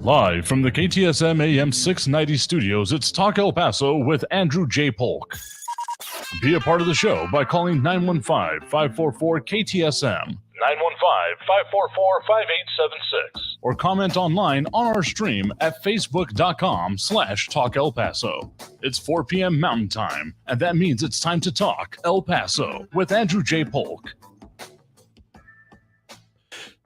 Live from the KTSM AM 690 studios, it's Talk El Paso with Andrew J. Polk. Be a part of the show by calling 915-544-KTSM, 915-544-5876, or comment online on our stream at facebook.com/Talk El Paso. It's 4 p.m. Mountain Time, and that means it's time to talk El Paso with Andrew J. Polk.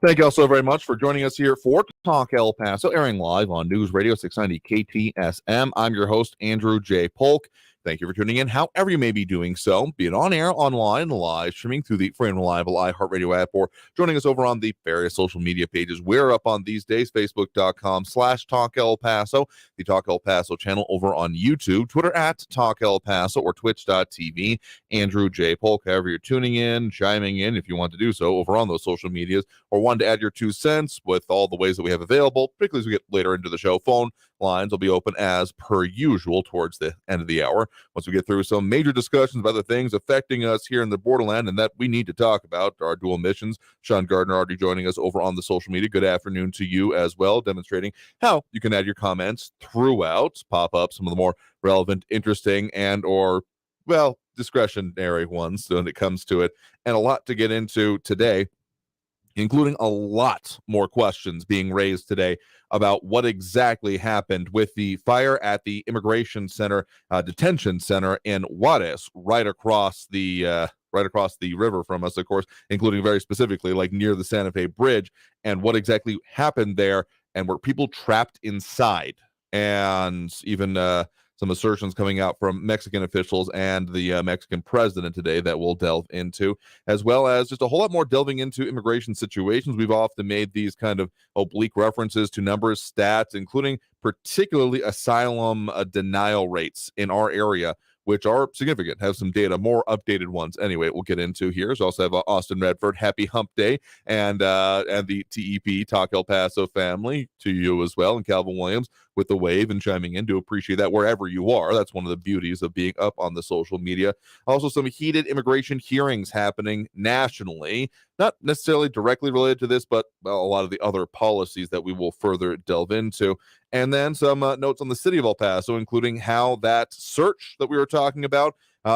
Thank you all so very much for joining us here for Talk El Paso, airing live on News Radio 690 KTSM. I'm your host, Andrew J. Polk. Thank you for tuning in, however you may be doing so, be it on air, online, live streaming through the free and reliable iHeartRadio app, or joining us over on the various social media pages. We're up on these days, facebook.com/Talk El Paso, the Talk El Paso channel over on YouTube, Twitter at Talk El Paso, or twitch.tv, Andrew J. Polk. However you're tuning in, chiming in, if you want to do so, over on those social medias, or want to add your 2 cents with all the ways that we have available, particularly as we get later into the show. Phone lines will be open as per usual towards the end of the hour, once we get through some major discussions of other things affecting us here in the borderland and that we need to talk about. Our dual missions. Sean Gardner already joining us over on the social media. Good afternoon to you as well, demonstrating how you can add your comments throughout, pop up some of the more relevant, interesting, and or, well, discretionary ones when it comes to it, and a lot to get into today, including a lot more questions being raised today about what exactly happened with the fire at the Immigration Center, detention center in Juarez, right across the river from us, of course, including very specifically like near the Santa Fe Bridge, and what exactly happened there, and were people trapped inside, and even some assertions coming out from Mexican officials and the Mexican president today that we'll delve into, as well as just a whole lot more delving into immigration situations. We've often made these kind of oblique references to numbers, stats, including particularly asylum denial rates in our area, which are significant, have some data, more updated ones. Anyway, we'll get into here. So also have Austin Redford, happy hump day, and the TEP, Talk El Paso family, to you as well, and Calvin Williams with the wave and chiming in. Do appreciate that wherever you are. That's one of the beauties of being up on the social media. Also, some heated immigration hearings happening nationally, not necessarily directly related to this, but well, a lot of the other policies that we will further delve into. And then some notes on the city of El Paso, including how that search that we were talking about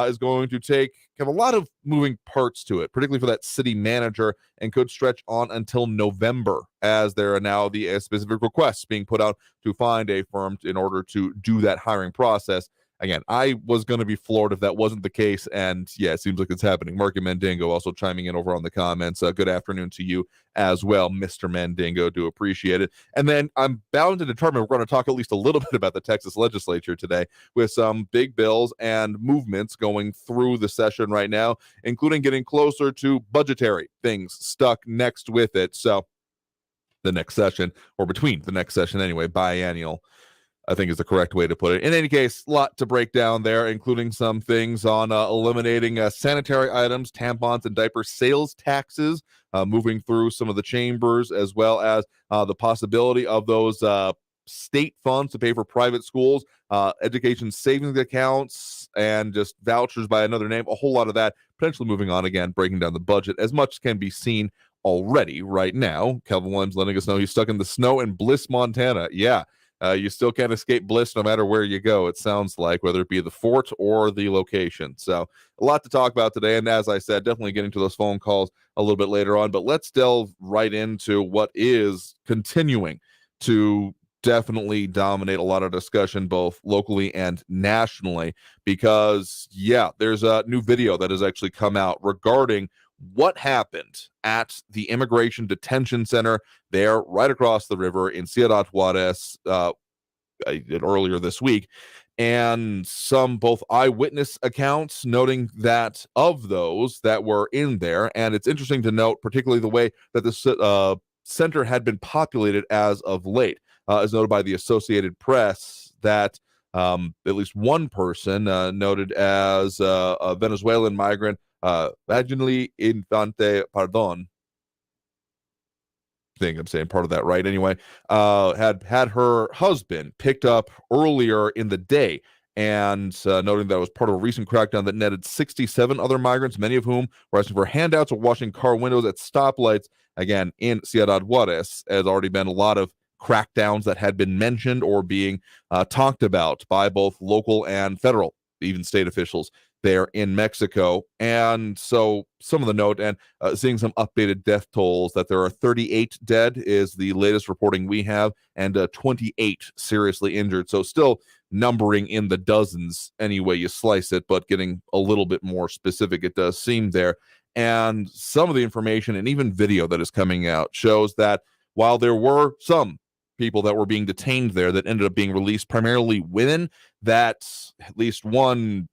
is going to take kind of a lot of moving parts to it, particularly for that city manager, and could stretch on until November, as there are now the specific requests being put out to find a firm in order to do that hiring process. Again, I was going to be floored if that wasn't the case, and yeah, it seems like it's happening. Marky Mandingo also chiming in over on the comments. Good afternoon to you as well, Mr. Mandingo. Do appreciate it. And then I'm bound to determine we're going to talk at least a little bit about the Texas legislature today, with some big bills and movements going through the session right now, including getting closer to budgetary things stuck next with it. So the next session, or between the next session anyway, biennial, I think is the correct way to put it. In any case, a lot to break down there, including some things on eliminating sanitary items, tampons, and diaper sales taxes, moving through some of the chambers, as well as the possibility of those state funds to pay for private schools, education savings accounts, and just vouchers by another name. A whole lot of that potentially moving on, again, breaking down the budget as much can be seen already right now. Kelvin Williams letting us know he's stuck in the snow in Bliss, Montana. Yeah. You still can't escape bliss no matter where you go, it sounds like, whether it be the fort or the location. So a lot to talk about today. And as I said, definitely getting to those phone calls a little bit later on. But let's delve right into what is continuing to definitely dominate a lot of discussion, both locally and nationally, because, yeah, there's a new video that has actually come out regarding what happened at the Immigration Detention Center there right across the river in Ciudad Juarez earlier this week, and some both eyewitness accounts noting that of those that were in there. And it's interesting to note, particularly the way that the center had been populated as of late, as noted by the Associated Press, that at least one person noted as a Venezuelan migrant, Vaginally Infante Pardon, I think I'm saying part of that right anyway, had her husband picked up earlier in the day, and noting that it was part of a recent crackdown that netted 67 other migrants, many of whom were asking for handouts or washing car windows at stoplights, again, in Ciudad Juarez. Has already been a lot of crackdowns that had been mentioned or being talked about by both local and federal, even state officials there in Mexico. And so some of the note and seeing some updated death tolls, that there are 38 dead is the latest reporting we have, and 28 seriously injured. So still numbering in the dozens any way you slice it, but getting a little bit more specific, it does seem there. And some of the information and even video that is coming out shows that while there were some people that were being detained there that ended up being released, primarily women, that at least one,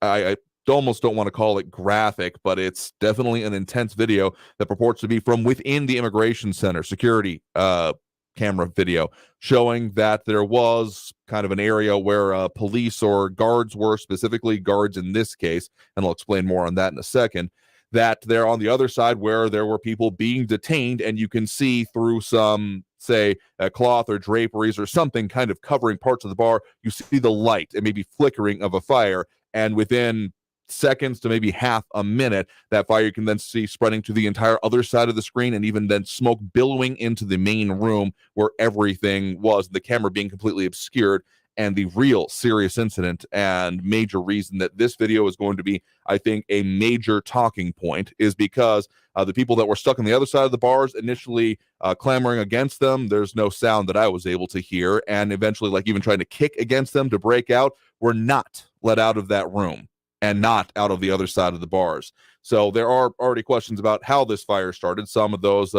I almost don't want to call it graphic, but it's definitely an intense video that purports to be from within the immigration center, security camera video, showing that there was kind of an area where police or guards were, specifically guards in this case, and I'll explain more on that in a second, that they're on the other side where there were people being detained, and you can see through some, say, a cloth or draperies or something kind of covering parts of the bar, you see the light and maybe flickering of a fire, and within seconds to maybe half a minute, that fire you can then see spreading to the entire other side of the screen, and even then smoke billowing into the main room where everything was, the camera being completely obscured. And the real serious incident and major reason that this video is going to be, I think, a major talking point is because the people that were stuck on the other side of the bars, initially clamoring against them, there's no sound that I was able to hear, and eventually like even trying to kick against them to break out, were not let out of that room and not out of the other side of the bars. So there are already questions about how this fire started. Some of those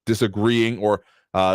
disagreeing or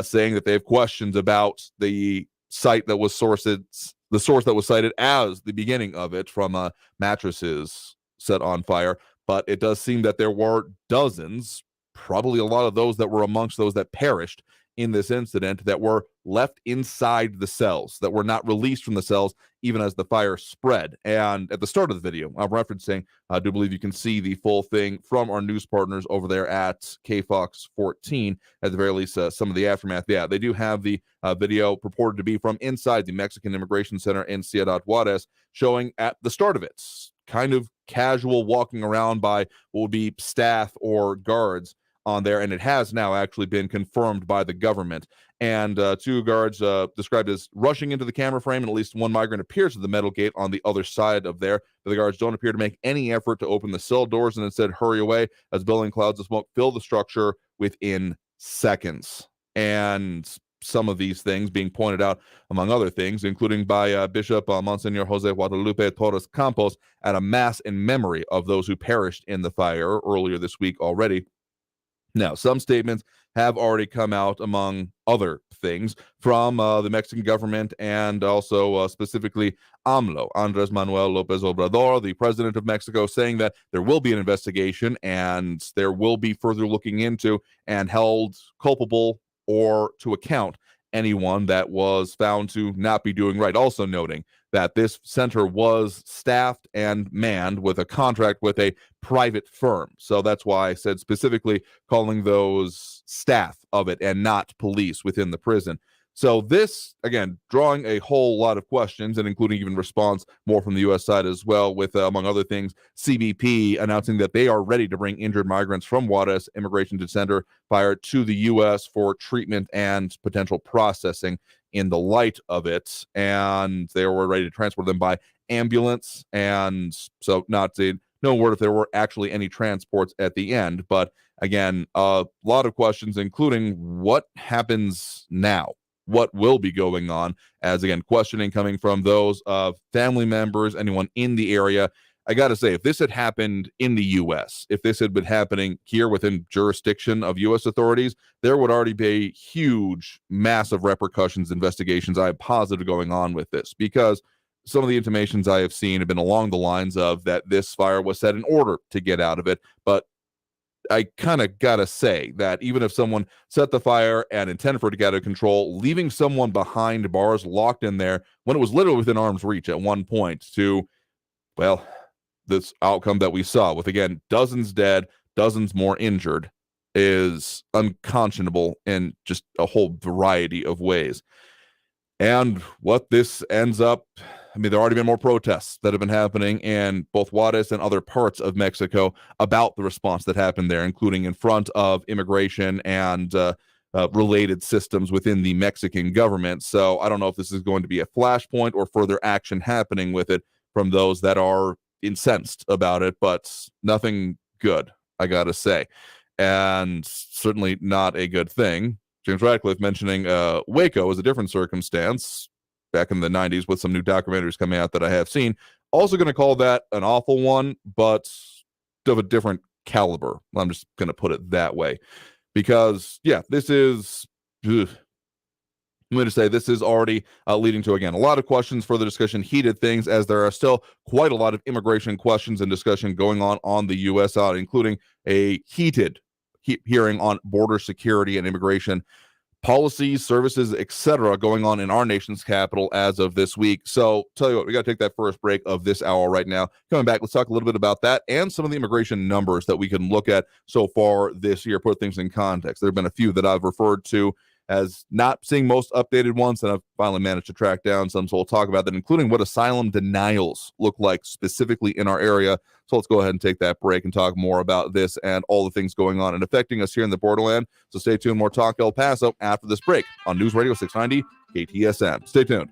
saying that they have questions about the site that was the source that was cited as the beginning of it, from mattresses set on fire. But it does seem that there were dozens, probably a lot of those that were amongst those that perished in this incident, that were left inside the cells, that were not released from the cells even as the fire spread. And at the start of the video I'm referencing, I do believe you can see the full thing from our news partners over there at KFOX 14, at the very least some of the aftermath. Yeah, they do have the video purported to be from inside the Mexican Immigration Center in Ciudad Juarez, showing at the start of it kind of casual walking around by what would be staff or guards on there, and it has now actually been confirmed by the government. And two guards described as rushing into the camera frame, and at least one migrant appears at the metal gate on the other side of there. But the guards don't appear to make any effort to open the cell doors, and instead hurry away as billowing clouds of smoke fill the structure within seconds. And some of these things being pointed out, among other things, including by Bishop Monsignor Jose Guadalupe Torres Campos, at a mass in memory of those who perished in the fire earlier this week already. Now, some statements have already come out, among other things, from the Mexican government, and also specifically AMLO, Andres Manuel Lopez Obrador, the president of Mexico, saying that there will be an investigation and there will be further looking into and held culpable or to account anyone that was found to not be doing right. Also noting that this center was staffed and manned with a contract with a private firm. So that's why I said specifically calling those staff of it and not police within the prison. So this, again, drawing a whole lot of questions, and including even response more from the U.S. side as well, with, among other things, CBP announcing that they are ready to bring injured migrants from Juarez Immigration Center fire to the U.S. for treatment and potential processing in the light of it. And they were ready to transport them by ambulance. And so no word if there were actually any transports at the end. But again, a lot of questions, including what happens now. What will be going on, as again, questioning coming from those of family members, anyone in the area. I got to say, if this had happened in the U.S., if this had been happening here within jurisdiction of U.S. authorities, there would already be huge, massive repercussions, investigations I am positive going on with this, because some of the intimations I have seen have been along the lines of that this fire was set in order to get out of it. But I kind of got to say that even if someone set the fire and intended for it to get out of control, leaving someone behind bars locked in there when it was literally within arm's reach at one point to, well, this outcome that we saw with, again, dozens dead, dozens more injured, is unconscionable in just a whole variety of ways. And what this ends up, I mean, there have already been more protests that have been happening in both Juarez and other parts of Mexico about the response that happened there, including in front of immigration and related systems within the Mexican government. So I don't know if this is going to be a flashpoint or further action happening with it from those that are incensed about it, but nothing good, I gotta say, and certainly not a good thing. James Radcliffe mentioning Waco is a different circumstance back in the 90s with some new documentaries coming out that I have seen. Also going to call that an awful one, but of a different caliber. I'm just going to put it that way. Because, yeah, this is, I'm going to say this is already leading to, again, a lot of questions, further discussion, heated things, as there are still quite a lot of immigration questions and discussion going on the U.S. side, including a heated hearing on border security and immigration policies, services, etc., going on in our nation's capital as of this week. So, tell you what, we got to take that first break of this hour right now. Coming back, let's talk a little bit about that and some of the immigration numbers that we can look at so far this year, put things in context. There have been a few that I've referred to as not seeing most updated ones, and I've finally managed to track down some, so we'll talk about that, including what asylum denials look like specifically in our area. So let's go ahead and take that break and talk more about this and all the things going on and affecting us here in the borderland. So stay tuned. More Talk El Paso after this break on News Radio 690 KTSM. Stay tuned.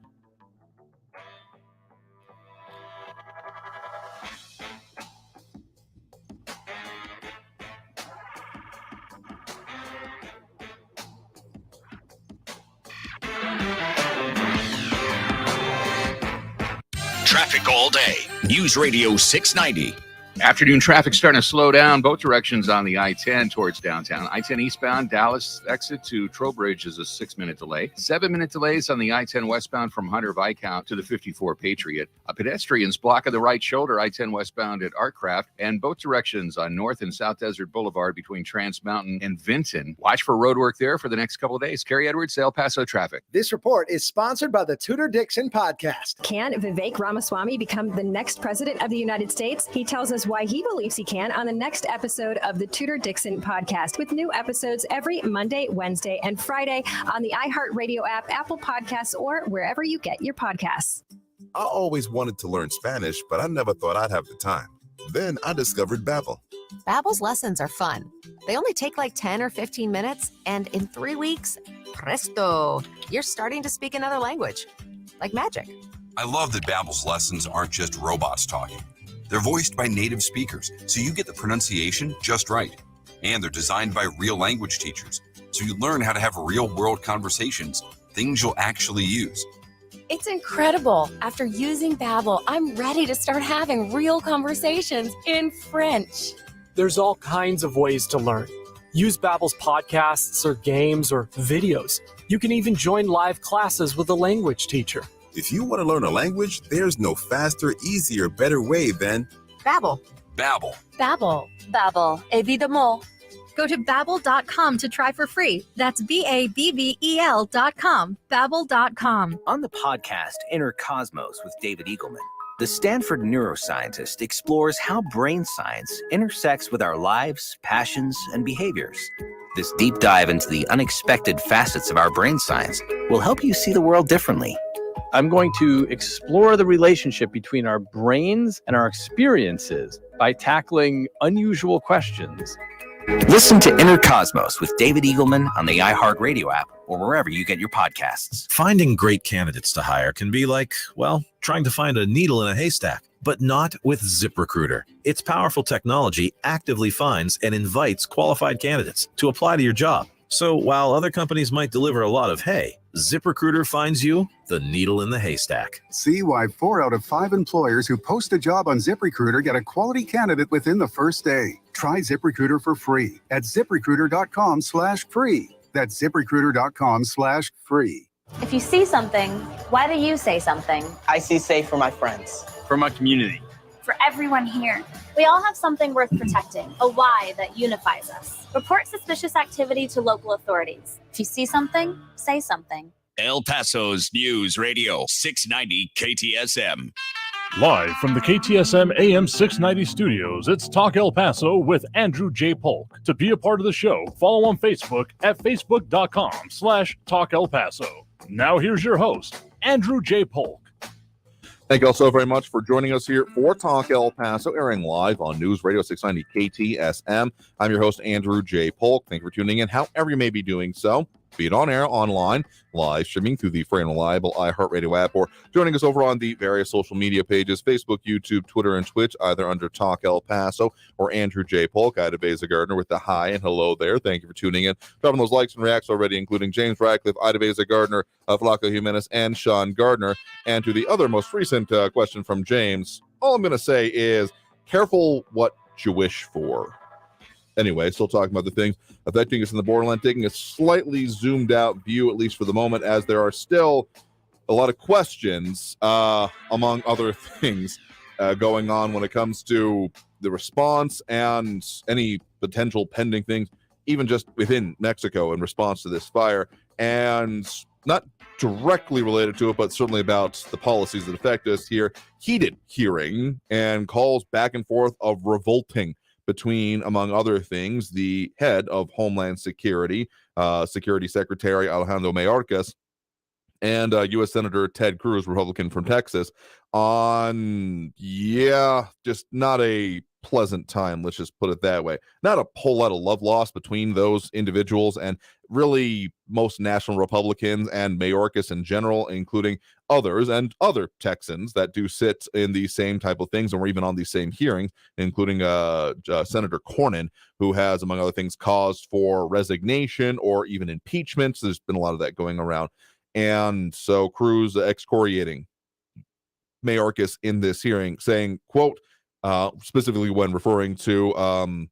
Traffic all day. News Radio 690. Afternoon traffic starting to slow down both directions on the I-10 towards downtown. I-10 eastbound Dallas exit to Trowbridge is a 6-minute delay. 7-minute delays on the I-10 westbound from Hunter Viscount to the 54 Patriot. A pedestrian's blocking the right shoulder I-10 westbound at Artcraft, and both directions on North and South Desert Boulevard between Trans Mountain and Vinton. Watch for road work there for the next couple of days. Carrie Edwards, El Paso traffic. This report is sponsored by the Tudor Dixon podcast. Can Vivek Ramaswamy become the next president of the United States? He tells us why he believes he can on the next episode of the Tudor Dixon podcast, with new episodes every Monday, Wednesday, and Friday on the iHeartRadio app, Apple Podcasts, or wherever you get your podcasts. I always wanted to learn Spanish, but I never thought I'd have the time. Then I discovered Babbel. Babbel's lessons are fun. They only take like 10 or 15 minutes, and in 3 weeks, presto, you're starting to speak another language. Like magic. I love that Babbel's lessons aren't just robots talking. They're voiced by native speakers, so you get the pronunciation just right. And they're designed by real language teachers, so you learn how to have real-world conversations, things you'll actually use. It's incredible. After using Babbel, I'm ready to start having real conversations in French. There's all kinds of ways to learn. Use Babbel's podcasts or games or videos. You can even join live classes with a language teacher. If you want to learn a language, there's no faster, easier, better way than Babbel. Babbel. Babbel. Babbel. Évidemment. Go to Babbel.com to try for free. That's Babbel.com. Babbel.com. On the podcast Inner Cosmos with David Eagleman, the Stanford neuroscientist explores how brain science intersects with our lives, passions, and behaviors. This deep dive into the unexpected facets of our brain science will help you see the world differently. I'm going to explore the relationship between our brains and our experiences by tackling unusual questions. Listen to Inner Cosmos with David Eagleman on the iHeartRadio app or wherever you get your podcasts. Finding great candidates to hire can be like, well, trying to find a needle in a haystack, but not with ZipRecruiter. Its powerful technology actively finds and invites qualified candidates to apply to your job. So while other companies might deliver a lot of hay, ZipRecruiter finds you the needle in the haystack. See why 4 out of 5 employers who post a job on ZipRecruiter get a quality candidate within the first day. Try ZipRecruiter for free at ZipRecruiter.com/free. That's ZipRecruiter.com/free. If you see something, why do you say something? I see safe for my friends. For my community. For everyone here. We all have something worth protecting, a why that unifies us. Report suspicious activity to local authorities. If you see something, say something. El Paso's News Radio 690 KTSM. Live from the KTSM AM 690 studios, it's Talk El Paso with Andrew J. Polk. To be a part of the show, follow on Facebook at facebook.com/Talk El Paso. Now here's your host, Andrew J. Polk. Thank you all so very much for joining us here for Talk El Paso, airing live on News Radio 690 KTSM. I'm your host, Andrew J. Polk. Thank you for tuning in, however you may be doing so, be it on air, online, live streaming through the free and reliable iHeartRadio app, or joining us over on the various social media pages, Facebook, YouTube, Twitter, and Twitch, either under Talk El Paso or Andrew J. Polk. Ida Beza Gardner with the hi and hello there. Thank you for tuning in. Dropping those likes and reacts already, including James Radcliffe, Ida Beza Gardner, Flaco Jimenez, and Sean Gardner. And to the other most recent question from James, all I'm going to say is careful what you wish for. Anyway, still talking about the things affecting us in the borderland, taking a slightly zoomed out view, at least for the moment, as there are still a lot of questions, among other things, going on when it comes to the response and any potential pending things, even just within Mexico in response to this fire. And not directly related to it, but certainly about the policies that affect us here. Heated hearing and calls back and forth of revolting between, among other things, the head of Homeland Security, Security Secretary Alejandro Mayorkas, and U.S. Senator Ted Cruz, Republican from Texas, on, just not a pleasant time, let's just put it that way. Not a whole lot of love lost between those individuals, and really most national Republicans and Mayorkas in general, including others and other Texans that do sit in the same type of things and were even on these same hearings, including Senator Cornyn, who has, among other things, caused for resignation or even impeachment. So there's been a lot of that going around. And so Cruz excoriating Mayorkas in this hearing, saying, quote, specifically when referring to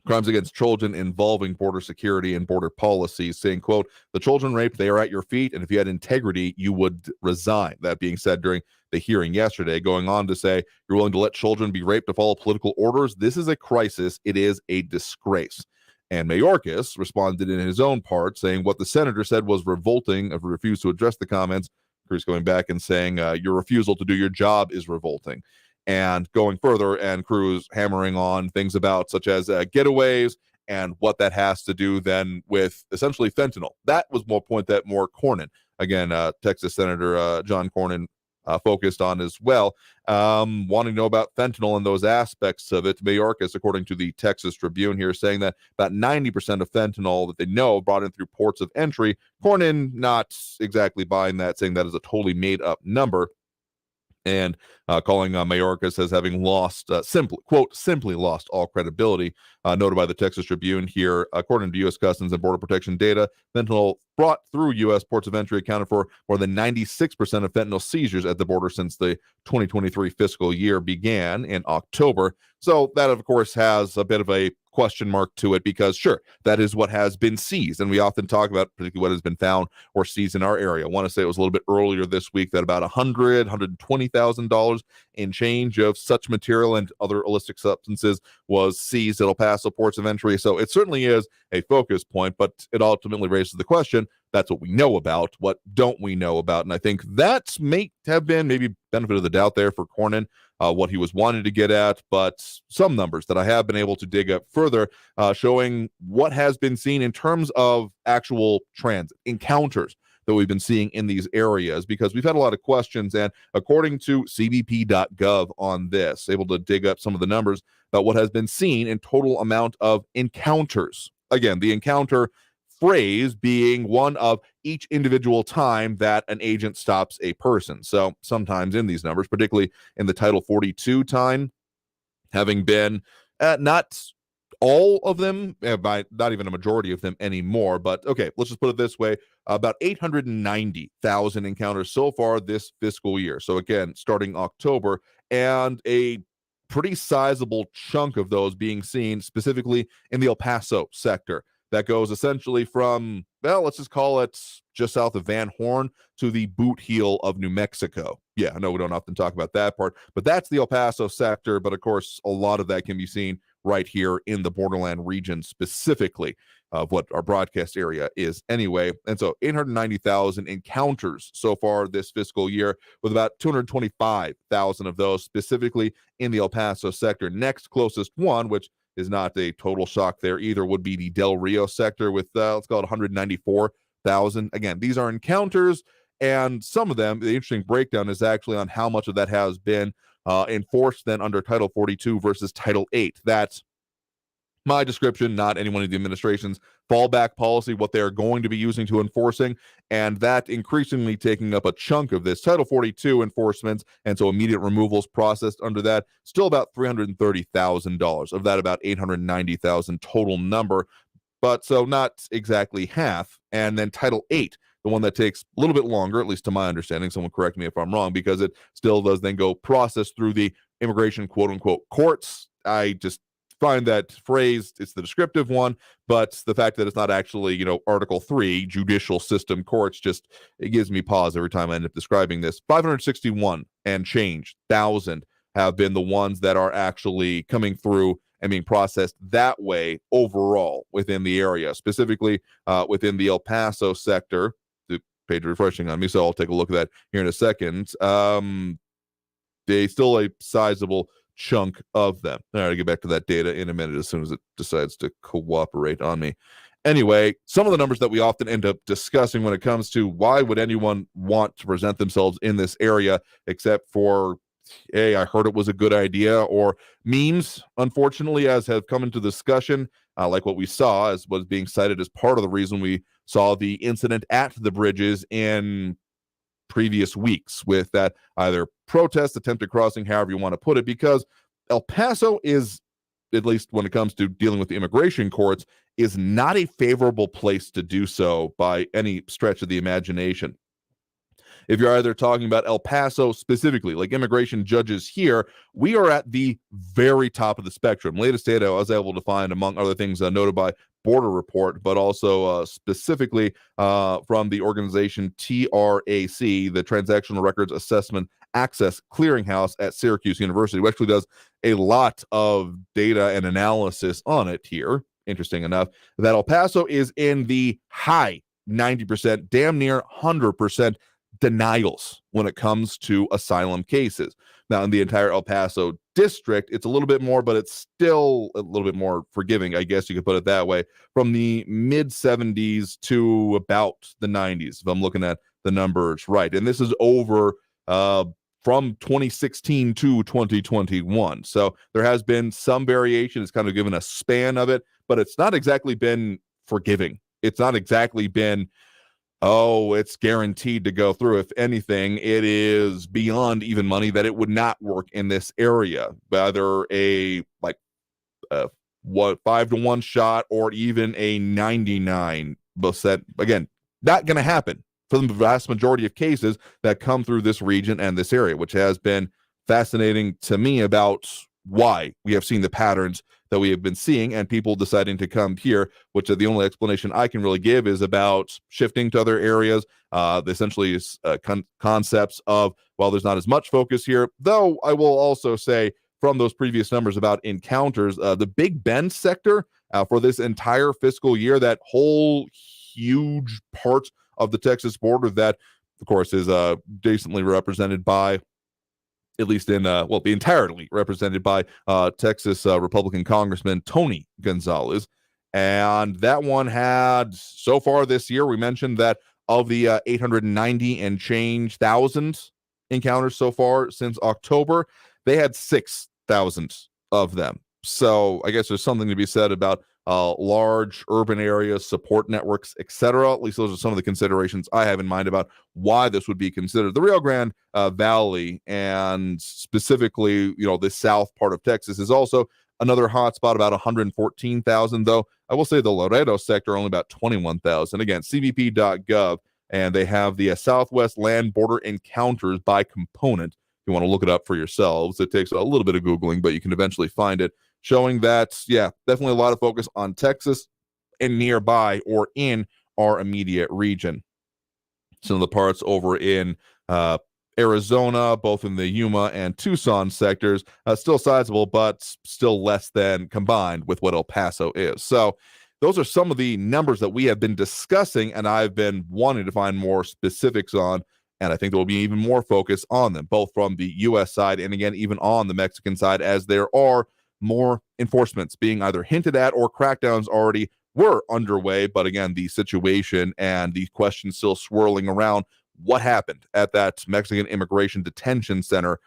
crimes against children involving border security and border policies, saying, quote, the children raped, they are at your feet, and if you had integrity, you would resign. That being said during the hearing yesterday, going on to say, you're willing to let children be raped to follow political orders? This is a crisis. It is a disgrace. And Mayorkas responded in his own part, saying what the senator said was revolting, refused to address the comments. Cruz going back and saying, your refusal to do your job is revolting. And going further, and Cruz hammering on things about such as getaways and what that has to do then with essentially fentanyl. That was more point that more Cornyn, again, Texas Senator John Cornyn, focused on as well, wanting to know about fentanyl and those aspects of it. Mayorkas, according to the Texas Tribune here, saying that about 90% of fentanyl that they know brought in through ports of entry. Cornyn not exactly buying that, saying that is a totally made-up number. And calling Mayorkas as having lost, simply lost all credibility. Noted by the Texas Tribune here, according to U.S. Customs and Border Protection data, fentanyl brought through U.S. ports of entry accounted for more than 96% of fentanyl seizures at the border since the 2023 fiscal year began in October. So that, of course, has a bit of a question mark to it, because sure, that is what has been seized, and we often talk about particularly what has been found or seized in our area. I want to say it was a little bit earlier this week that about $120,000 in change of such material and other illicit substances was seized at El Paso ports of entry. So it certainly is a focus point, but it ultimately raises the question, that's what we know about. What don't we know about? And I think that may have been maybe benefit of the doubt there for Cornyn, what he was wanting to get at, but some numbers that I have been able to dig up further, showing what has been seen in terms of actual transit encounters that we've been seeing in these areas, because we've had a lot of questions. And according to cbp.gov on this, able to dig up some of the numbers about what has been seen in total amount of encounters. Again, the encounter phrase being one of each individual time that an agent stops a person. So sometimes in these numbers, particularly in the Title 42 time, having been not all of them, by not even a majority of them anymore, but okay, let's just put it this way, about 890,000 encounters so far this fiscal year. So again, starting October, and a pretty sizable chunk of those being seen specifically in the El Paso sector. That goes essentially from, well, let's just call it just south of Van Horn to the boot heel of New Mexico. Yeah, I know we don't often talk about that part, but that's the El Paso sector. But of course, a lot of that can be seen right here in the borderland region, specifically of what our broadcast area is anyway. And so 890,000 encounters so far this fiscal year, with about 225,000 of those specifically in the El Paso sector. Next closest one, which is not a total shock there either, would be the Del Rio sector with, let's call it 194,000. Again, these are encounters, And some of them, the interesting breakdown is actually on how much of that has been enforced then under Title 42 versus Title 8. That's my description, not anyone in the administration's fallback policy, what they're going to be using to enforcing, and that increasingly taking up a chunk of this. Title 42 enforcements, and so immediate removals processed under that, still about $330,000. Of that, about $890,000 total number, but so not exactly half. And then Title 8, the one that takes a little bit longer, at least to my understanding, someone correct me if I'm wrong, because it still does then go process through the immigration quote-unquote courts. I just find that phrase, it's the descriptive one, but the fact that it's not actually, Article 3, judicial system courts, just, it gives me pause every time I end up describing this. 561 and change thousand have been the ones that are actually coming through and being processed that way overall within the area, specifically within the El Paso sector. The page refreshing on me, so I'll take a look at that here in a second. They still a sizable chunk of them. All right, I'll get back to that data in a minute as soon as it decides to cooperate on me. Anyway, some of the numbers that we often end up discussing when it comes to why would anyone want to present themselves in this area except for, hey, I heard it was a good idea, or memes, unfortunately, as have come into discussion, like what we saw as was being cited as part of the reason we saw the incident at the bridges in previous weeks with that either protest, attempted crossing, however you want to put it, because El Paso is, at least when it comes to dealing with the immigration courts, is not a favorable place to do so by any stretch of the imagination. If you're either talking about El Paso specifically, like immigration judges here, we are at the very top of the spectrum. Latest data I was able to find, among other things noted by Border Report, but also specifically from the organization TRAC, the Transactional Records Assessment Access Clearinghouse at Syracuse University, who actually does a lot of data and analysis on it here. Interesting enough, that El Paso is in the high 90%, damn near 100% denials when it comes to asylum cases. Now, in the entire El Paso district, it's a little bit more, but it's still a little bit more forgiving, I guess you could put it that way, from the mid 70s to about the 90s, if I'm looking at the numbers right. And this is over from 2016 to 2021. So there has been some variation. It's kind of given a span of it, but it's not exactly been forgiving. It's not exactly been, oh, it's guaranteed to go through. If anything, it is beyond even money that it would not work in this area. Whether a 5-to-1 shot or even a 99%. Again, not going to happen for the vast majority of cases that come through this region and this area, which has been fascinating to me about why we have seen the patterns that we have been seeing and people deciding to come here, which the only explanation I can really give is about shifting to other areas. Essentially is concepts of, well, there's not as much focus here, though I will also say from those previous numbers about encounters, the Big Bend sector for this entire fiscal year, that whole huge part of the Texas border that, of course, is decently represented by, at least in, be entirely represented by Texas Republican Congressman Tony Gonzalez. And that one had, so far this year, we mentioned that of the 890 and change thousand encounters so far since October, they had 6,000 of them. So I guess there's something to be said about large urban areas, support networks, etc. At least those are some of the considerations I have in mind about why this would be considered. The Rio Grande Valley, and specifically, the south part of Texas, is also another hotspot, about 114,000, though I will say the Laredo sector only about 21,000. Again, cbp.gov, and they have the Southwest Land Border Encounters by component. If you want to look it up for yourselves, it takes a little bit of Googling, but you can eventually find it, showing that, definitely a lot of focus on Texas and nearby or in our immediate region. Some of the parts over in Arizona, both in the Yuma and Tucson sectors, still sizable, but still less than combined with what El Paso is. So those are some of the numbers that we have been discussing, and I've been wanting to find more specifics on, and I think there will be even more focus on them, both from the U.S. side and, again, even on the Mexican side, as there are more enforcements being either hinted at or crackdowns already were underway. But again, the situation and the questions still swirling around what happened at that Mexican immigration detention center.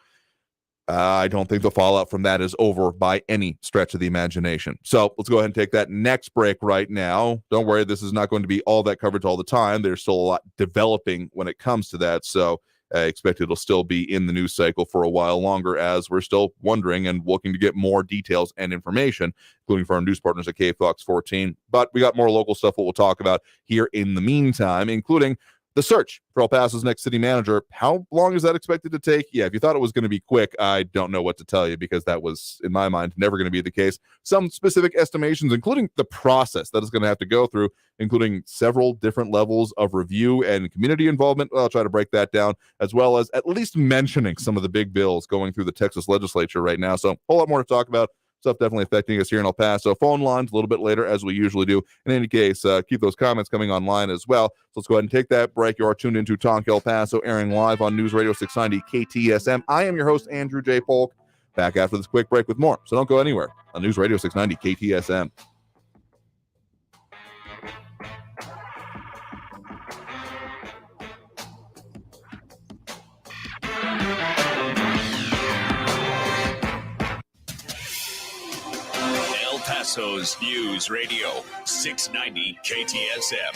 I don't think the fallout from that is over by any stretch of the imagination. So let's go ahead and take that next break right now. Don't worry, this is not going to be all that coverage all the time. There's still a lot developing when it comes to that. So I expect it'll still be in the news cycle for a while longer, as we're still wondering and looking to get more details and information, including from our news partners at KFOX 14. But we got more local stuff that we'll talk about here in the meantime, including the search for El Paso's next city manager. How long is that expected to take? Yeah, if you thought it was going to be quick, I don't know what to tell you, because that was, in my mind, never going to be the case. Some specific estimations, including the process that is going to have to go through, including several different levels of review and community involvement. Well, I'll try to break that down, as well as at least mentioning some of the big bills going through the Texas legislature right now. So a whole lot more to talk about. Stuff definitely affecting us here in El Paso. Phone lines a little bit later, as we usually do. In any case, keep those comments coming online as well. So let's go ahead and take that break. You are tuned into Talk El Paso, airing live on News Radio 690 KTSM. I am your host, Andrew J. Polk. Back after this quick break with more. So don't go anywhere on News Radio 690 KTSM. El Paso's News Radio 690 KTSM.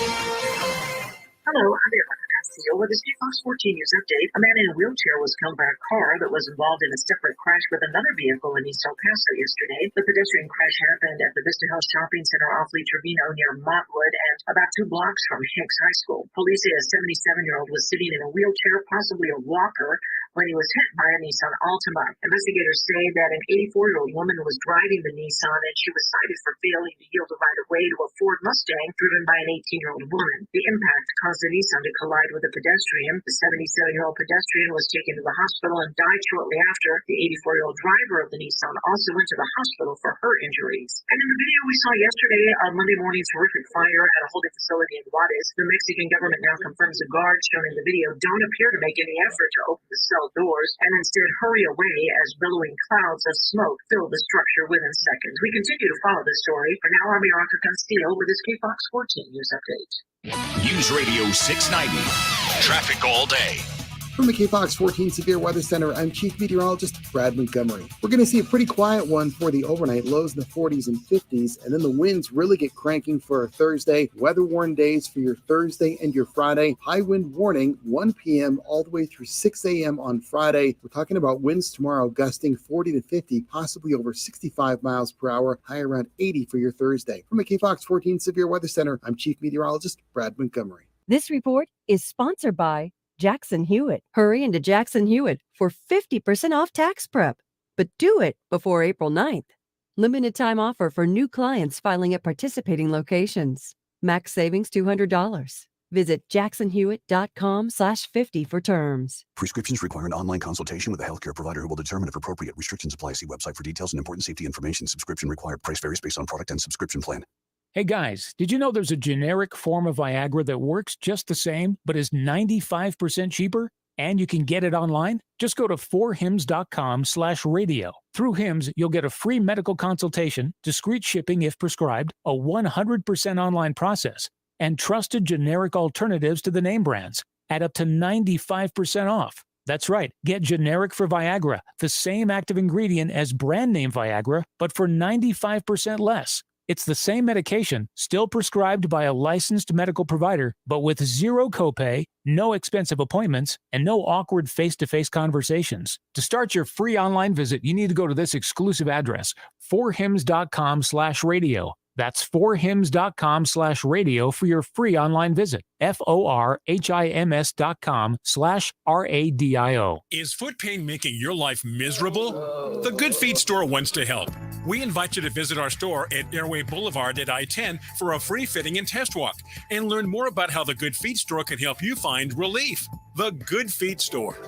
Hello, I'm Erica Castillo with this Fox 14 News Update. A man in a wheelchair was killed by a car that was involved in a separate crash with another vehicle in East El Paso yesterday. The pedestrian crash happened at the Vista Hill Shopping Center off Lee Trevino near Montwood and about 2 blocks from Hicks High School. Police say a 77-year-old was sitting in a wheelchair, possibly a walker, when he was hit by a Nissan Altima. Investigators say that an 84-year-old woman was driving the Nissan and she was cited for failing to yield a right-of-way to a Ford Mustang driven by an 18-year-old woman. The impact caused the Nissan to collide with a pedestrian. The 77-year-old pedestrian was taken to the hospital and died shortly after. The 84-year-old driver of the Nissan also went to the hospital for her injuries. And in the video we saw yesterday, on Monday morning's horrific fire at a holding facility in Juarez, the Mexican government now confirms the guards shown in the video don't appear to make any effort to open the cell doors and instead hurry away as billowing clouds of smoke fill the structure within seconds. We continue to follow this story. For now, I'm Erica Castillo with this KFOX 14 News Update. News Radio 690. Traffic all day. From the KFOX 14 Severe Weather Center, I'm Chief Meteorologist Brad Montgomery. We're going to see a pretty quiet one for the overnight, lows in the 40s and 50s, and then the winds really get cranking for Thursday. Weather-worn days for your Thursday and your Friday. High wind warning, 1 p.m. all the way through 6 a.m. on Friday. We're talking about winds tomorrow gusting 40 to 50, possibly over 65 miles per hour, high around 80 for your Thursday. From the KFOX 14 Severe Weather Center, I'm Chief Meteorologist Brad Montgomery. This report is sponsored by Jackson Hewitt. Hurry into Jackson Hewitt for 50% off tax prep, but do it before April 9th. Limited time offer for new clients filing at participating locations. Max savings $200. Visit jacksonhewitt.com/50 for terms. Prescriptions require an online consultation with a healthcare provider who will determine if appropriate. Restrictions apply. See website for details and important safety information. Subscription required. Price varies based on product and subscription plan. Hey guys, did you know there's a generic form of Viagra that works just the same, but is 95% cheaper? And you can get it online? Just go to 4hims.com/radio. Through Hims, you'll get a free medical consultation, discreet shipping if prescribed, a 100% online process, and trusted generic alternatives to the name brands at up to 95% off. That's right, get generic for Viagra, the same active ingredient as brand name Viagra, but for 95% less. It's the same medication, still prescribed by a licensed medical provider, but with zero copay, no expensive appointments, and no awkward face-to-face conversations. To start your free online visit, you need to go to this exclusive address, 4hims.com/radio. That's 4hims.com/radio for your free online visit. FORHIMS.com/RADIO. Is foot pain making your life miserable? The Good Feet Store wants to help. We invite you to visit our store at Airway Boulevard at I-10 for a free fitting and test walk and learn more about how the Good Feet Store can help you find relief. The Good Feet Store.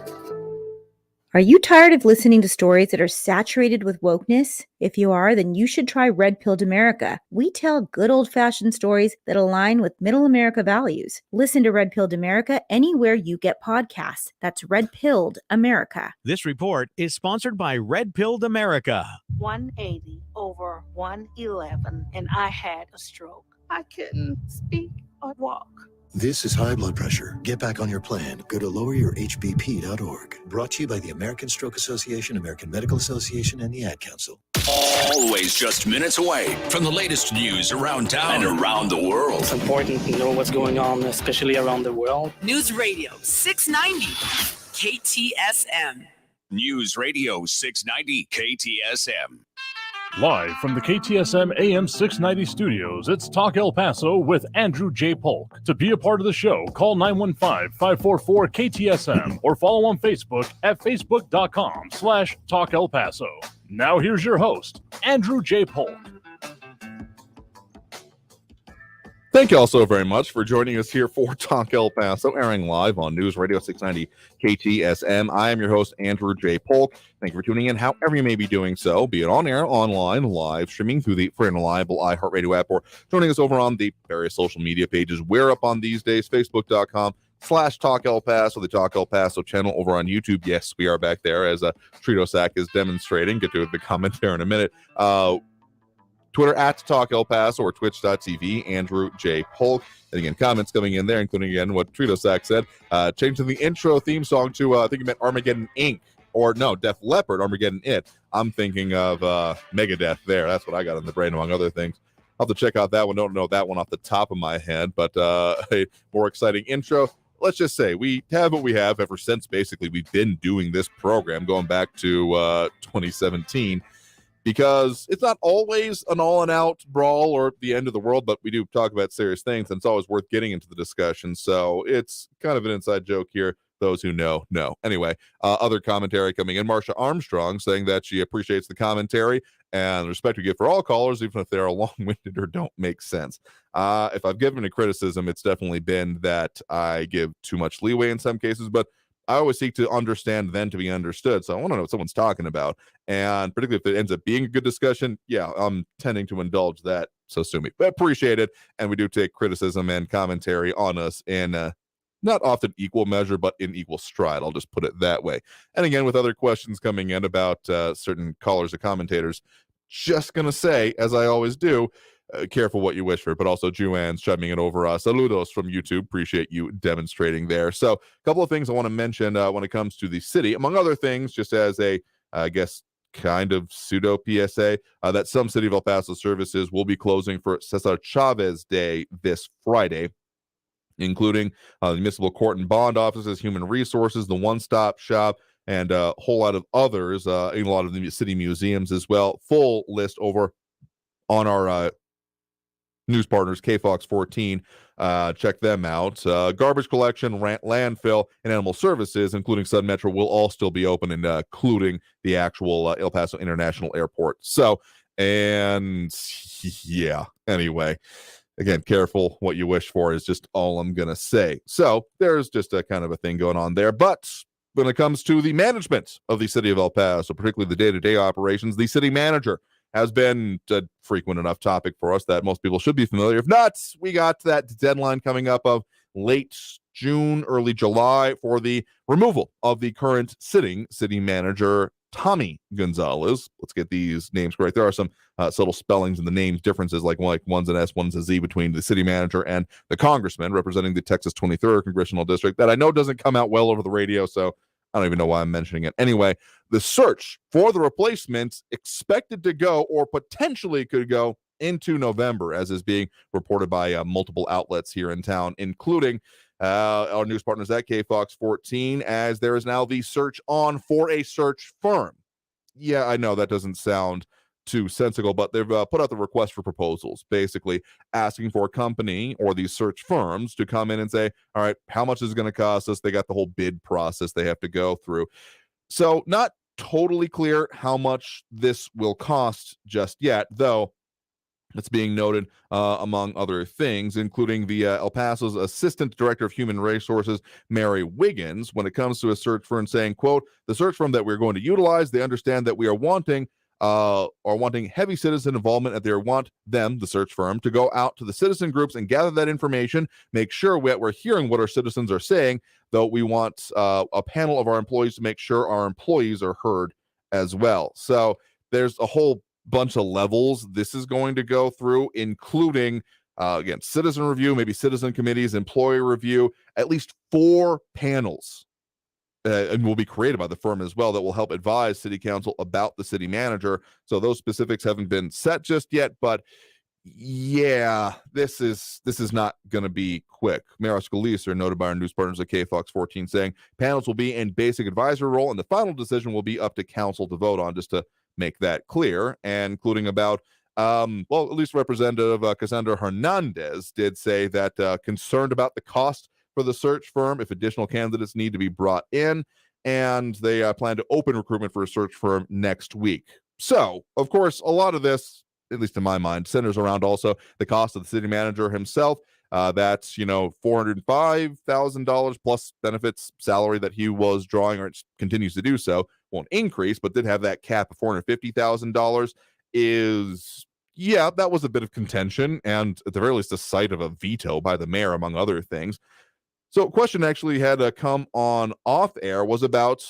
Are you tired of listening to stories that are saturated with wokeness? If you are, then you should try Red Pilled America. We tell good old-fashioned stories that align with middle America values. Listen to Red Pilled America anywhere you get podcasts. That's Red Pilled America. This report is sponsored by Red Pilled America. 180 over 111, and I had a stroke. I couldn't speak or walk. This is high blood pressure. Get back on your plan. Go to loweryourhbp.org. Brought to you by the American Stroke Association, American Medical Association, and the Ad Council. Always just minutes away from the latest news around town and around the world. It's important to know what's going on, especially around the world. News Radio 690 KTSM. News Radio 690 KTSM. Live from the KTSM AM 690 studios, it's Talk El Paso with Andrew J. Polk. To be a part of the show, call 915-544-KTSM or follow on Facebook at facebook.com/Talk El Paso. Now here's your host, Andrew J. Polk. Thank you all so very much for joining us here for Talk El Paso, airing live on News Radio 690 KTSM. I am your host, Andrew J. Polk. Thank you for tuning in, however you may be doing so, be it on air, online, live, streaming through the free and reliable iHeartRadio app, or joining us over on the various social media pages we're up on these days, facebook.com/Talk El Paso, the Talk El Paso channel over on YouTube. Yes, we are back there, as Trito Sack is demonstrating. Get to the comment there in a minute. Twitter at Talk El Paso or twitch.tv, Andrew J. Polk. And again, comments coming in there, including again what Trito Sack said. Changing the intro theme song to, I think you meant Armageddon Inc. Or no, Def Leppard, Armageddon It. I'm thinking of Megadeth there. That's what I got in the brain, among other things. I'll have to check out that one. Don't know that one off the top of my head, but a more exciting intro. Let's just say we have what we have ever since basically we've been doing this program going back to 2017. Because it's not always an all-and-out brawl or the end of the world, but we do talk about serious things, and it's always worth getting into the discussion. So it's kind of an inside joke here. Those who know. Anyway, other commentary coming in. Marsha Armstrong saying that she appreciates the commentary and the respect we give for all callers, even if they are long-winded or don't make sense. If I've given a criticism, it's definitely been that I give too much leeway in some cases, but I always seek to understand then to be understood. So I want to know what someone's talking about. And particularly if it ends up being a good discussion, yeah, I'm tending to indulge that. So sue me. But appreciate it. And we do take criticism and commentary on us in not often equal measure, but in equal stride. I'll just put it that way. And again, with other questions coming in about certain callers or commentators, just going to say, as I always do, careful what you wish for, but also Juan's chiming in over saludos from YouTube. Appreciate you demonstrating there. So a couple of things I want to mention when it comes to the city, among other things, just as a, I guess, kind of pseudo PSA, that some City of El Paso services will be closing for Cesar Chavez Day this Friday, including the municipal court and bond offices, human resources, the one-stop shop, and a whole lot of others, in a lot of the city museums as well. Full list over on our news partners, KFOX 14. Check them out. Garbage collection, landfill, and animal services, including Sun Metro, will all still be open, including the actual El Paso International Airport. So, and yeah, anyway, again, careful what you wish for is just all I'm going to say. So there's just a kind of a thing going on there. But when it comes to the management of the city of El Paso, particularly the day-to-day operations, the city manager has been a frequent enough topic for us that most people should be familiar. If not, we got that deadline coming up of late June, early July for the removal of the current sitting city manager, Tommy Gonzalez. Let's get these names correct. There are some subtle spellings in the names differences, like one's an S, one's a Z between the city manager and the congressman representing the Texas 23rd Congressional District that I know doesn't come out well over the radio, so I don't even know why I'm mentioning it. Anyway, the search for the replacement expected to go or potentially could go into November, as is being reported by multiple outlets here in town, including our news partners at KFOX 14, as there is now the search on for a search firm. Yeah, I know that doesn't sound too sensible, but they've put out the request for proposals, basically asking for a company or these search firms to come in and say, all right, how much is it going to cost us? They got the whole bid process they have to go through. So not totally clear how much this will cost just yet, though it's being noted among other things, including the El Paso's Assistant Director of Human Resources, Mary Wiggins, when it comes to a search firm saying, quote, the search firm that we're going to utilize, they understand that we are wanting heavy citizen involvement, and they want them, the search firm, to go out to the citizen groups and gather that information, make sure we're hearing what our citizens are saying, though we want a panel of our employees to make sure our employees are heard as well. So there's a whole bunch of levels this is going to go through, including Again, citizen review, maybe citizen committees, employee review, at least 4 panels and will be created by the firm as well that will help advise city council about the city manager. So those specifics haven't been set just yet, but yeah, this is not going to be quick. Mayor Scalise, noted by our news partners at KFOX 14, saying panels will be in basic advisory role and the final decision will be up to council to vote on, just to make that clear, and including about well, at least Representative Cassandra Hernandez did say that concerned about the cost for the search firm if additional candidates need to be brought in, and they plan to open recruitment for a search firm next week. So, of course, a lot of this, at least in my mind, centers around also the cost of the city manager himself. That's, $405,000 plus benefits salary that he was drawing, or continues to do so, won't increase, but did have that cap of $450,000 is, yeah, that was a bit of contention, and at the very least, a sight of a veto by the mayor, among other things. So a question actually had to come on off air was about,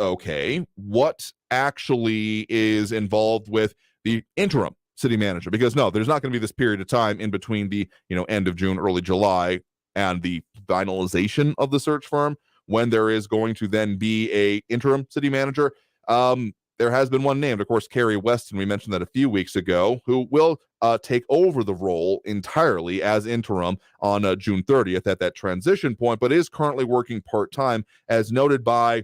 okay, what actually is involved with the interim city manager? Because no, there's not going to be this period of time in between the, end of June, early July, and the finalization of the search firm, when there is going to then be a interim city manager. There has been one named, of course, Carrie Weston. We mentioned that a few weeks ago, who will take over the role entirely as interim on June 30th at that transition point, but is currently working part-time, as noted by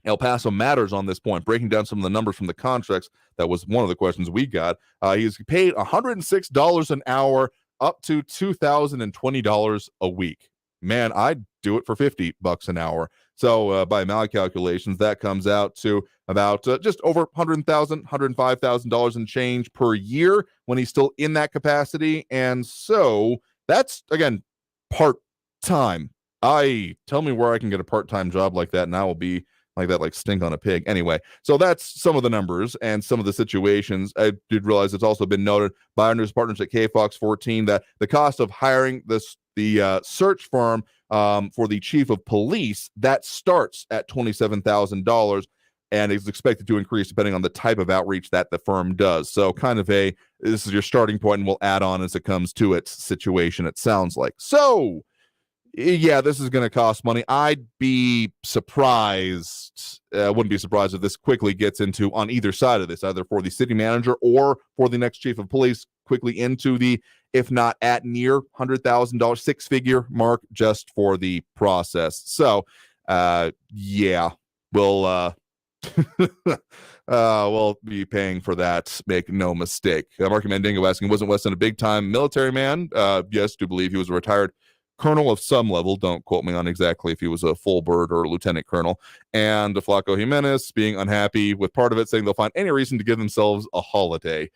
El Paso Matters on this point, breaking down some of the numbers from the contracts. That was one of the questions we got. He's paid $106 an hour up to $2,020 a week. Man, I'd do it for $50 an hour. So by my calculations, that comes out to about just over $105,000 in change per year when he's still in that capacity. And so that's, again, part-time. Tell me where I can get a part-time job like that, and I will be like that, like stink on a pig. Anyway, so that's some of the numbers and some of the situations. I did realize it's also been noted by our news partners at KFOX 14 that the cost of hiring the search firm for the chief of police, that starts at $27,000 and is expected to increase depending on the type of outreach that the firm does. So kind of this is your starting point, and we'll add on as it comes to its situation, it sounds like. So yeah, this is going to cost money. I'd be surprised, wouldn't be surprised if this quickly gets into, on either side of this, either for the city manager or for the next chief of police, quickly into the, if not at near $100,000 six-figure mark just for the process. So, yeah, we'll be paying for that. Make no mistake. Marky Mandingo asking, wasn't Weston a big-time military man? Yes, do believe he was a retired colonel of some level. Don't quote me on exactly if he was a full bird or a lieutenant colonel. And Flaco Jimenez being unhappy with part of it, saying they'll find any reason to give themselves a holiday.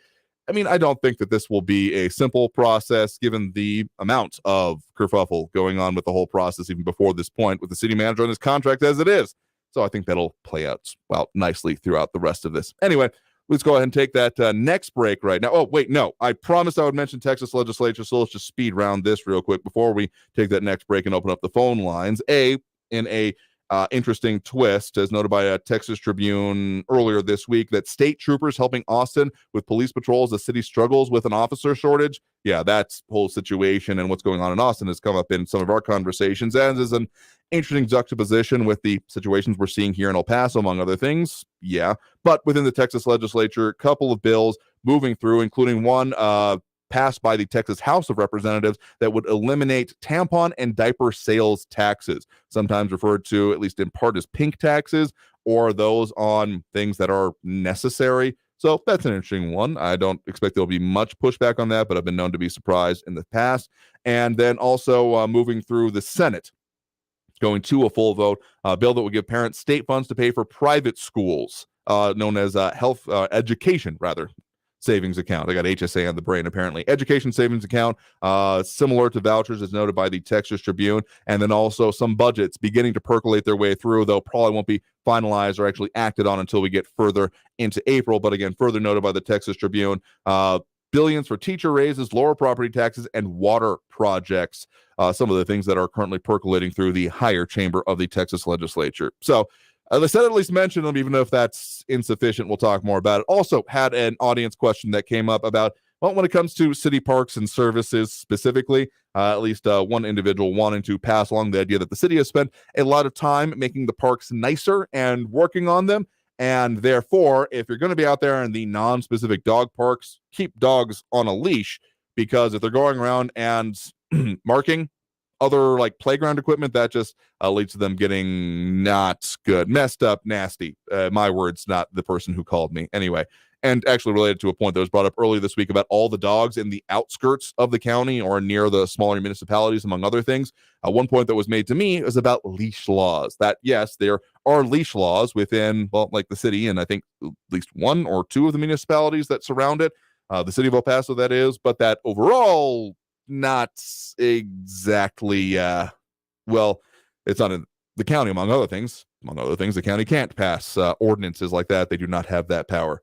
I mean, I don't think that this will be a simple process, given the amount of kerfuffle going on with the whole process even before this point, with the city manager on his contract as it is. So I think that'll play out, well, nicely throughout the rest of this. Anyway, let's go ahead and take that next break right now. Oh, wait, no. I promised I would mention Texas legislature, so let's just speed round this real quick before we take that next break and open up the phone lines. In a interesting twist, as noted by a Texas Tribune earlier this week, that state troopers helping Austin with police patrols as the city struggles with an officer shortage. Yeah, that whole situation and what's going on in Austin has come up in some of our conversations, and is an interesting juxtaposition with the situations we're seeing here in El Paso, among other things. Yeah, but within the Texas legislature, a couple of bills moving through, including one passed by the Texas House of Representatives that would eliminate tampon and diaper sales taxes, sometimes referred to, at least in part, as pink taxes, or those on things that are necessary. So that's an interesting one. I don't expect there'll be much pushback on that, but I've been known to be surprised in the past. And then also moving through the Senate, going to a full vote, a bill that would give parents state funds to pay for private schools, known as education savings account. I got HSA on the brain, apparently. Education savings account, similar to vouchers, as noted by the Texas Tribune. And then also some budgets beginning to percolate their way through, though probably won't be finalized or actually acted on until we get further into April. But again, further noted by the Texas Tribune, billions for teacher raises, lower property taxes, and water projects. Some of the things that are currently percolating through the higher chamber of the Texas legislature. So, as I said, at least mention them, even if that's insufficient. We'll talk more about it. Also had an audience question that came up about Well, when it comes to city parks and services specifically, at least one individual wanting to pass along the idea that the city has spent a lot of time making the parks nicer and working on them. And therefore, if you're going to be out there in the non-specific dog parks, keep dogs on a leash, because if they're going around and marking other like playground equipment, that just leads to them getting not good, messed up, nasty. My words, not the person who called me. Anyway, and actually related to a point that was brought up earlier this week about all the dogs in the outskirts of the county or near the smaller municipalities, among other things. One point that was made to me was about leash laws. That, yes, there are leash laws within, well, like the city, and I think at least one or two of the municipalities that surround it, the city of El Paso, that is, but that overall, not exactly, well, it's not in the county, among other things. Among other things, the county can't pass ordinances like that. They do not have that power.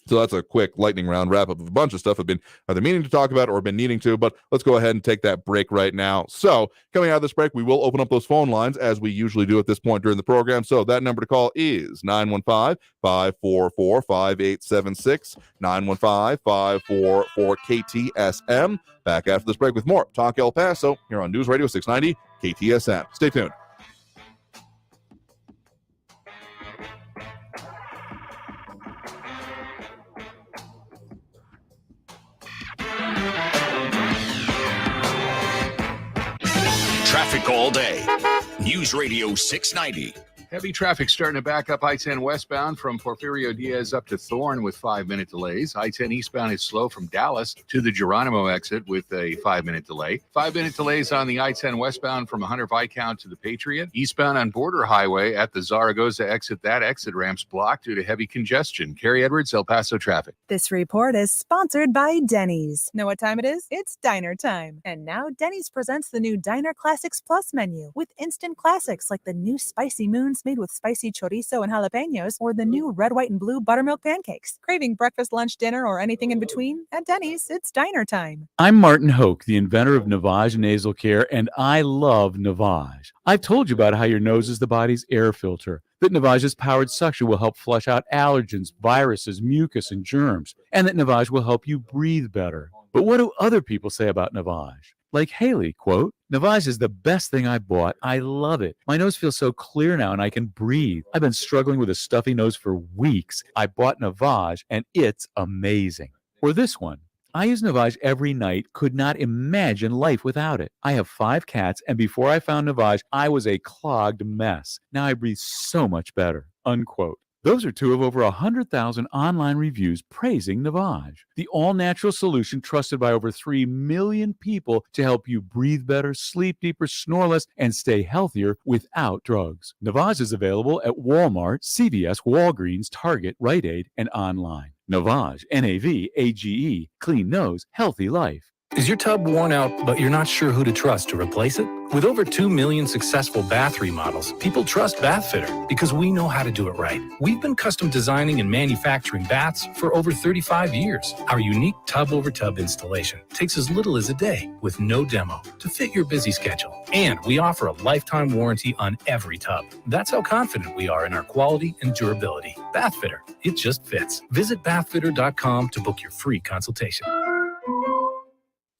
So that's a quick lightning round wrap up of a bunch of stuff I've been either meaning to talk about or been needing to, but let's go ahead and take that break right now. So coming out of this break, we will open up those phone lines as we usually do at this point during the program. So that number to call is 915-544-5876, 915-544-KTSM. Back after this break with more Talk El Paso here on News Radio 690 KTSM. Stay tuned. Traffic all day. News Radio 690. Heavy traffic starting to back up I-10 westbound from Porfirio Diaz up to Thorne with 5-minute delays. I-10 eastbound is slow from Dallas to the Geronimo exit with a 5-minute delay. 5-minute delays on the I-10 westbound from Hunter Viscount to the Patriot. Eastbound on Border Highway at the Zaragoza exit. That exit ramp's blocked due to heavy congestion. Carrie Edwards, El Paso traffic. This report is sponsored by Denny's. Know what time it is? It's diner time. And now Denny's presents the new Diner Classics Plus menu with instant classics like the new Spicy Moons made with spicy chorizo and jalapenos, or the new red, white, and blue buttermilk pancakes. Craving breakfast, lunch, dinner, or anything in between? At Denny's, it's diner time. I'm Martin Hoke, the inventor of Navage Nasal Care, and I love Navage. I've told you about how your nose is the body's air filter, that Navage's powered suction will help flush out allergens, viruses, mucus, and germs, and that Navage will help you breathe better. But what do other people say about Navage? Like Haley, quote, Navage is the best thing I bought. I love it. My nose feels so clear now and I can breathe. I've been struggling with a stuffy nose for weeks. I bought Navage and it's amazing. Or this one. I use Navage every night, could not imagine life without it. I have 5 cats, and before I found Navage, I was a clogged mess. Now I breathe so much better, unquote. Those are 2 of over 100,000 online reviews praising Navage, the all-natural solution trusted by over 3 million people to help you breathe better, sleep deeper, snore less, and stay healthier without drugs. Navage is available at Walmart, CVS, Walgreens, Target, Rite Aid, and online. Navage, N-A-V-A-G-E, clean nose, healthy life. Is your tub worn out, but you're not sure who to trust to replace it? With over 2 million successful bath remodels, people trust Bathfitter because we know how to do it right. We've been custom designing and manufacturing baths for over 35 years. Our unique tub-over-tub installation takes as little as a day with no demo to fit your busy schedule. And we offer a lifetime warranty on every tub. That's how confident we are in our quality and durability. Bathfitter, it just fits. Visit bathfitter.com to book your free consultation.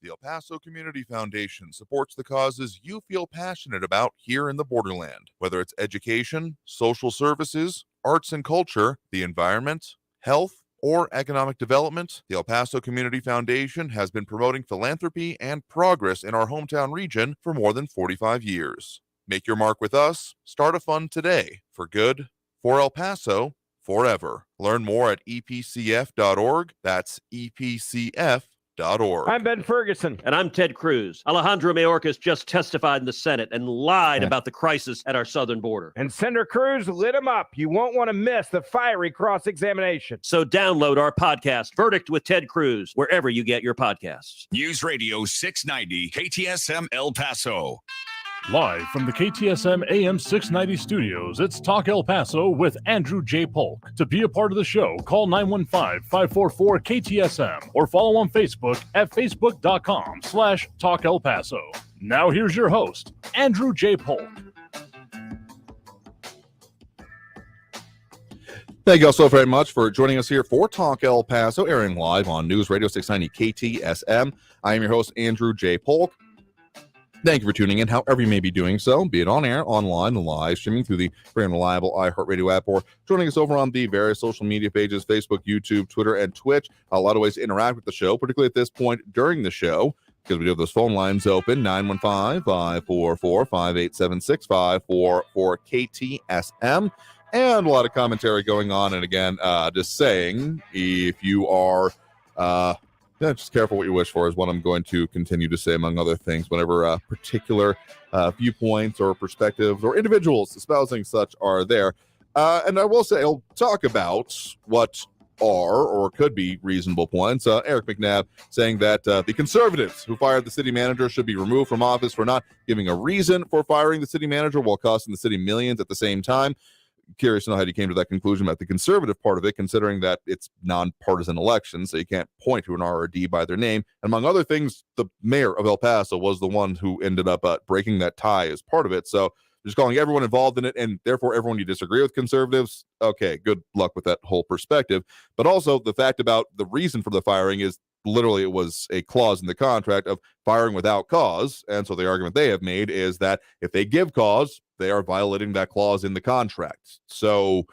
The El Paso Community Foundation supports the causes you feel passionate about here in the borderland, whether it's education, social services, arts and culture, the environment, health, or economic development. The El Paso Community Foundation has been promoting philanthropy and progress in our hometown region for more than 45 years. Make your mark with us. Start a fund today for good, for El Paso, forever. Learn more at epcf.org. That's epcf.org. I'm Ben Ferguson. And I'm Ted Cruz. Alejandro Mayorkas just testified in the Senate and lied about the crisis at our southern border. And Senator Cruz lit him up. You won't want to miss the fiery cross-examination. So download our podcast, Verdict with Ted Cruz, wherever you get your podcasts. News Radio 690 KTSM El Paso. Live from the KTSM AM 690 studios, it's Talk El Paso with Andrew J. Polk. To be a part of the show, call 915-544-KTSM or follow on Facebook at facebook.com/Talk El Paso. Now here's your host, Andrew J. Polk. Thank you all so very much for joining us here for Talk El Paso, airing live on News Radio 690 KTSM. I am your host, Andrew J. Polk. Thank you for tuning in, however you may be doing so, be it on air, online, and live, streaming through the very reliable iHeartRadio app, or joining us over on the various social media pages, Facebook, YouTube, Twitter, and Twitch. A lot of ways to interact with the show, particularly at this point during the show, because we do have those phone lines open, 915-544-5876, 544-KTSM. And a lot of commentary going on. And again, just saying, if you are just careful what you wish for is what I'm going to continue to say, among other things, whenever particular viewpoints or perspectives or individuals espousing such are there. And I will say, I'll talk about what are or could be reasonable points. Eric McNabb saying that the conservatives who fired the city manager should be removed from office for not giving a reason for firing the city manager while costing the city millions at the same time. Curious to know how you came to that conclusion about the conservative part of it, considering that it's nonpartisan election, so you can't point to an R or D by their name. And among other things, the mayor of El Paso was the one who ended up breaking that tie as part of it. So just calling everyone involved in it, and therefore everyone you disagree with conservatives, okay, good luck with that whole perspective. But also the fact about the reason for the firing is literally it was a clause in the contract of firing without cause. And so the argument they have made is that if they give cause, they are violating that clause in the contract. So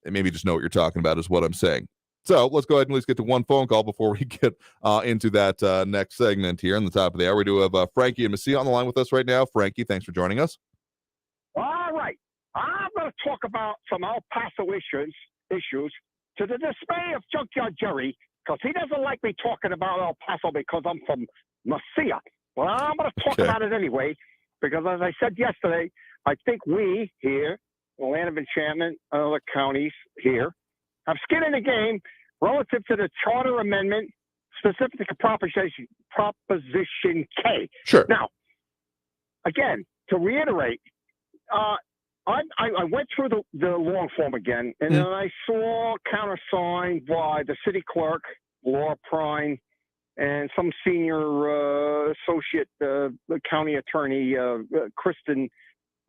maybe just know what you're talking about is what I'm saying. So let's go ahead and at least get to one phone call before we get into that next segment here on the top of the hour. We do have Frankie and Messia on the line with us right now. Frankie, thanks for joining us. All right. I'm going to talk about some El Paso issues to the dismay of Junkyard Jerry, because he doesn't like me talking about El Paso because I'm from Messia. Well, I'm going to talk about it anyway, because as I said yesterday, I think we here, the land of enchantment, and other counties here, have skin in the game relative to the charter amendment, specific to Proposition K. Sure. Now, again, to reiterate, I went through the long form again, and then I saw countersigned by the city clerk, Laura Prine, and some senior associate county attorney, Kristen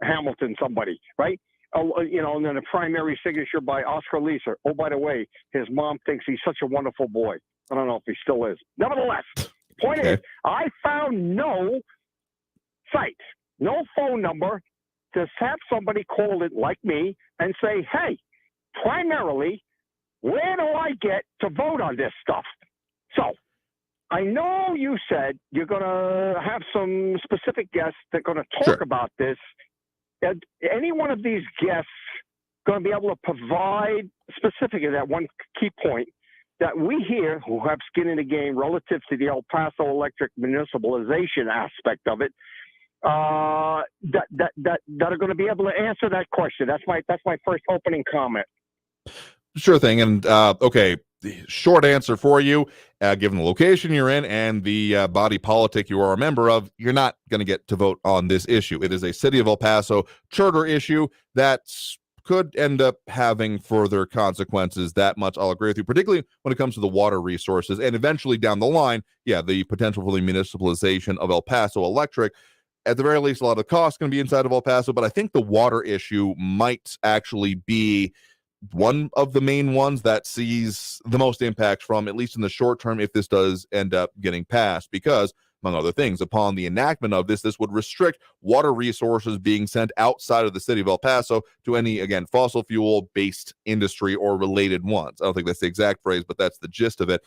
Hamilton, somebody, right? And then a primary signature by Oscar Leeser. Oh, by the way, his mom thinks he's such a wonderful boy. I don't know if he still is. Nevertheless, point is, I found no site, no phone number to have somebody call it like me and say, hey, primarily, where do I get to vote on this stuff? So I know you said you're going to have some specific guests that are going to talk about this. Any one of these guests going to be able to provide specifically that one key point that we here who have skin in the game relative to the El Paso electric municipalization aspect of it, that are going to be able to answer that question. That's my first opening comment. Sure thing. And okay, the short answer for you, given the location you're in and the body politic you are a member of, you're not going to get to vote on this issue. It is a City of El Paso charter issue that could end up having further consequences. That much I'll agree with you, particularly when it comes to the water resources and eventually down the line, the potential for the municipalization of El Paso Electric. At the very least, a lot of the costs going to be inside of El Paso, but I think the water issue might actually be one of the main ones that sees the most impact from, at least in the short term, if this does end up getting passed, because among other things, upon the enactment of this would restrict water resources being sent outside of the city of El Paso to any, again, fossil fuel based industry or related ones. I don't think that's the exact phrase, but that's the gist of it,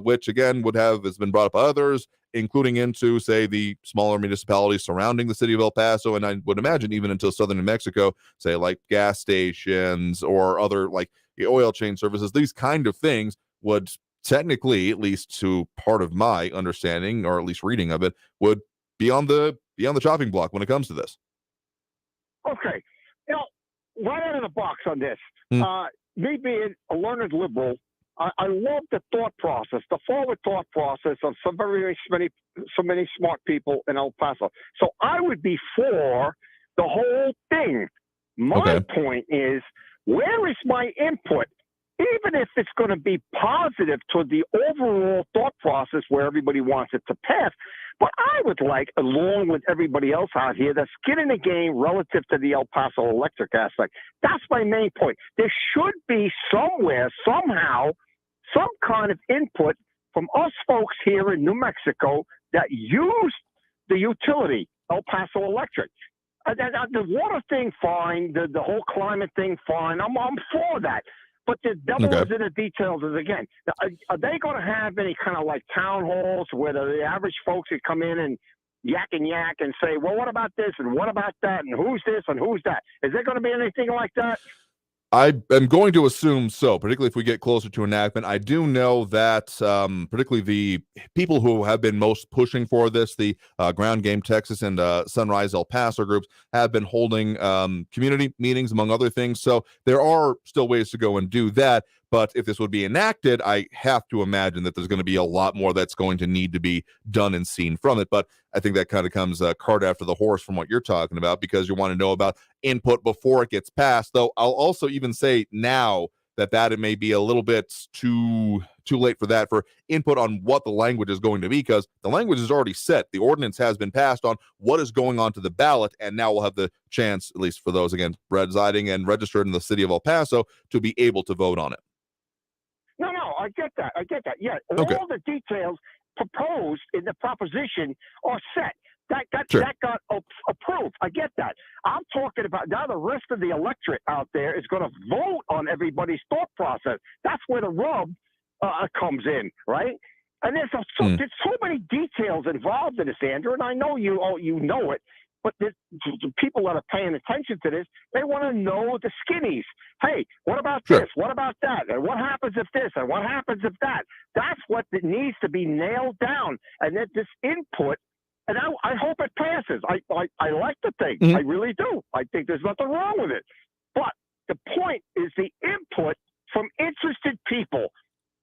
which again has been brought up by others, including into, say, the smaller municipalities surrounding the city of El Paso, and I would imagine even into southern New Mexico, say like gas stations or other like the oil change services. These kind of things would technically, at least to part of my understanding or at least reading of it, would be on the chopping block when it comes to this. Okay. Right out of the box on this, me being a learned liberal, I love the thought process, the forward thought process of so many smart people in El Paso. So I would be for the whole thing. My point is, where is my input? Even if it's going to be positive to the overall thought process where everybody wants it to pass, But I would like, along with everybody else out here, that's skin in the game relative to the El Paso electric aspect. That's my main point. There should be somewhere, somehow, some kind of input from us folks here in New Mexico that use the utility, El Paso Electric. The water thing, fine. The whole climate thing, fine. I'm for that. But the devil is in the details. Is again, are they going to have any kind of like town halls where the average folks could come in and yak and say, well, what about this and what about that and who's this and who's that? Is there going to be anything like that? I am going to assume so, particularly if we get closer to enactment. I do know that particularly the people who have been most pushing for this, the Ground Game Texas and Sunrise El Paso groups, have been holding community meetings, among other things. So there are still ways to go and do that. But if this would be enacted, I have to imagine that there's going to be a lot more that's going to need to be done and seen from it. But I think that kind of comes cart after the horse from what you're talking about, because you want to know about input before it gets passed. Though I'll also even say now that it may be a little bit too late for that, for input on what the language is going to be, because the language is already set. The ordinance has been passed on what is going on to the ballot, and now we'll have the chance, at least for those, again, residing and registered in the city of El Paso, to be able to vote on it. No, I get that. Yeah, all the details proposed in the proposition are set. That got approved. I get that. I'm talking about now the rest of the electorate out there is going to vote on everybody's thought process. That's where the rub comes in, right? And there's so many details involved in this, Andrew, and I know you know it. But the people that are paying attention to this, they want to know the skinnies. Hey, what about this? What about that? And what happens if this? And what happens if that? That's what needs to be nailed down. And that this input, and I hope it passes. I like the thing. I really do. I think there's nothing wrong with it. But the point is the input from interested people.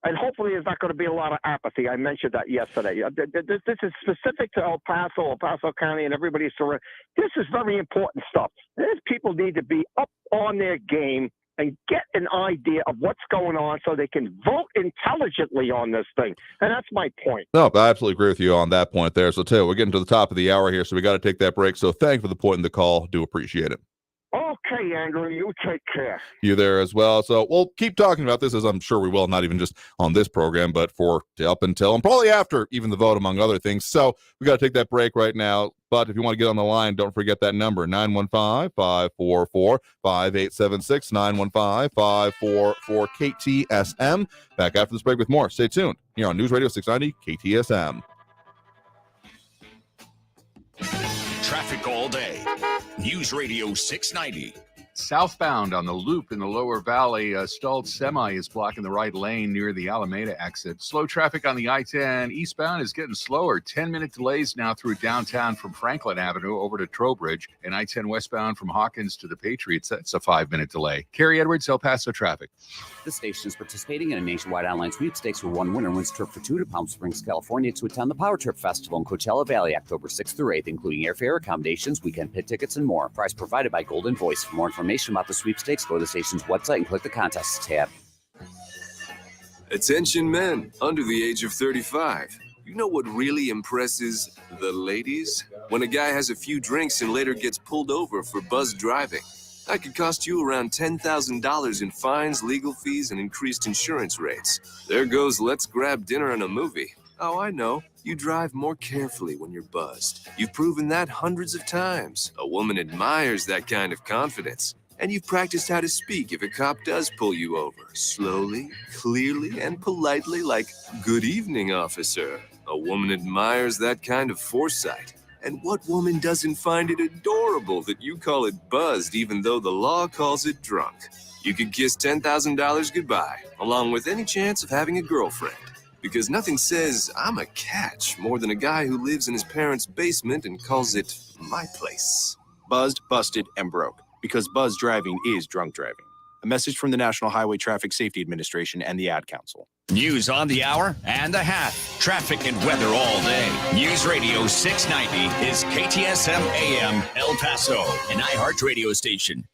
And hopefully there's not going to be a lot of apathy. I mentioned that yesterday. This is specific to El Paso County, and everybody's surrounded. This is very important stuff. These people need to be up on their game and get an idea of what's going on so they can vote intelligently on this thing. And that's my point. No, I absolutely agree with you on that point there. So, Taylor, we're getting to the top of the hour here, so we got to take that break. So thanks for the point in the call. Do appreciate it. Okay, Andrew, you take care. You there as well. So we'll keep talking about this, as I'm sure we will, not even just on this program, but for up until and probably after even the vote, among other things. So we got to take that break right now. But if you want to get on the line, don't forget that number, 915-544-5876, 915-544-KTSM. Back after this break with more. Stay tuned here on News Radio 690 KTSM. Traffic all day. News Radio 690. Southbound on the loop in the lower valley, a stalled semi is blocking the right lane near the Alameda exit. Slow traffic on the I-10 eastbound is getting slower. 10-minute delays now through downtown from Franklin Avenue over to Trowbridge, and I-10 westbound from Hawkins to the Patriots. That's a 5-minute delay. Carrie Edwards, El Paso traffic. The station is participating in a nationwide online sweepstakes where one winner wins a trip for two to Palm Springs, California to attend the Power Trip Festival in Coachella Valley, October 6th through 8th, including airfare, accommodations, weekend pit tickets, and more. Prize provided by Golden Voice. For more information about the sweepstakes, go to the station's website and click the contests tab. Attention men under the age of 35. You know what really impresses the ladies? When a guy has a few drinks and later gets pulled over for buzz driving. That could cost you around $10,000 in fines, legal fees, and increased insurance rates. There goes let's grab dinner and a movie. Oh, I know. You drive more carefully when you're buzzed. You've proven that hundreds of times. A woman admires that kind of confidence. And you've practiced how to speak if a cop does pull you over. Slowly, clearly, and politely, like, "Good evening, officer." A woman admires that kind of foresight. And what woman doesn't find it adorable that you call it buzzed even though the law calls it drunk? You could kiss $10,000 goodbye, along with any chance of having a girlfriend. Because nothing says, "I'm a catch," more than a guy who lives in his parents' basement and calls it my place. Buzzed, busted, and broke. Because buzz driving is drunk driving. A message from the National Highway Traffic Safety Administration and the Ad Council. News on the hour and a half. Traffic and weather all day. News Radio 690 is KTSM AM El Paso, an iHeart radio station.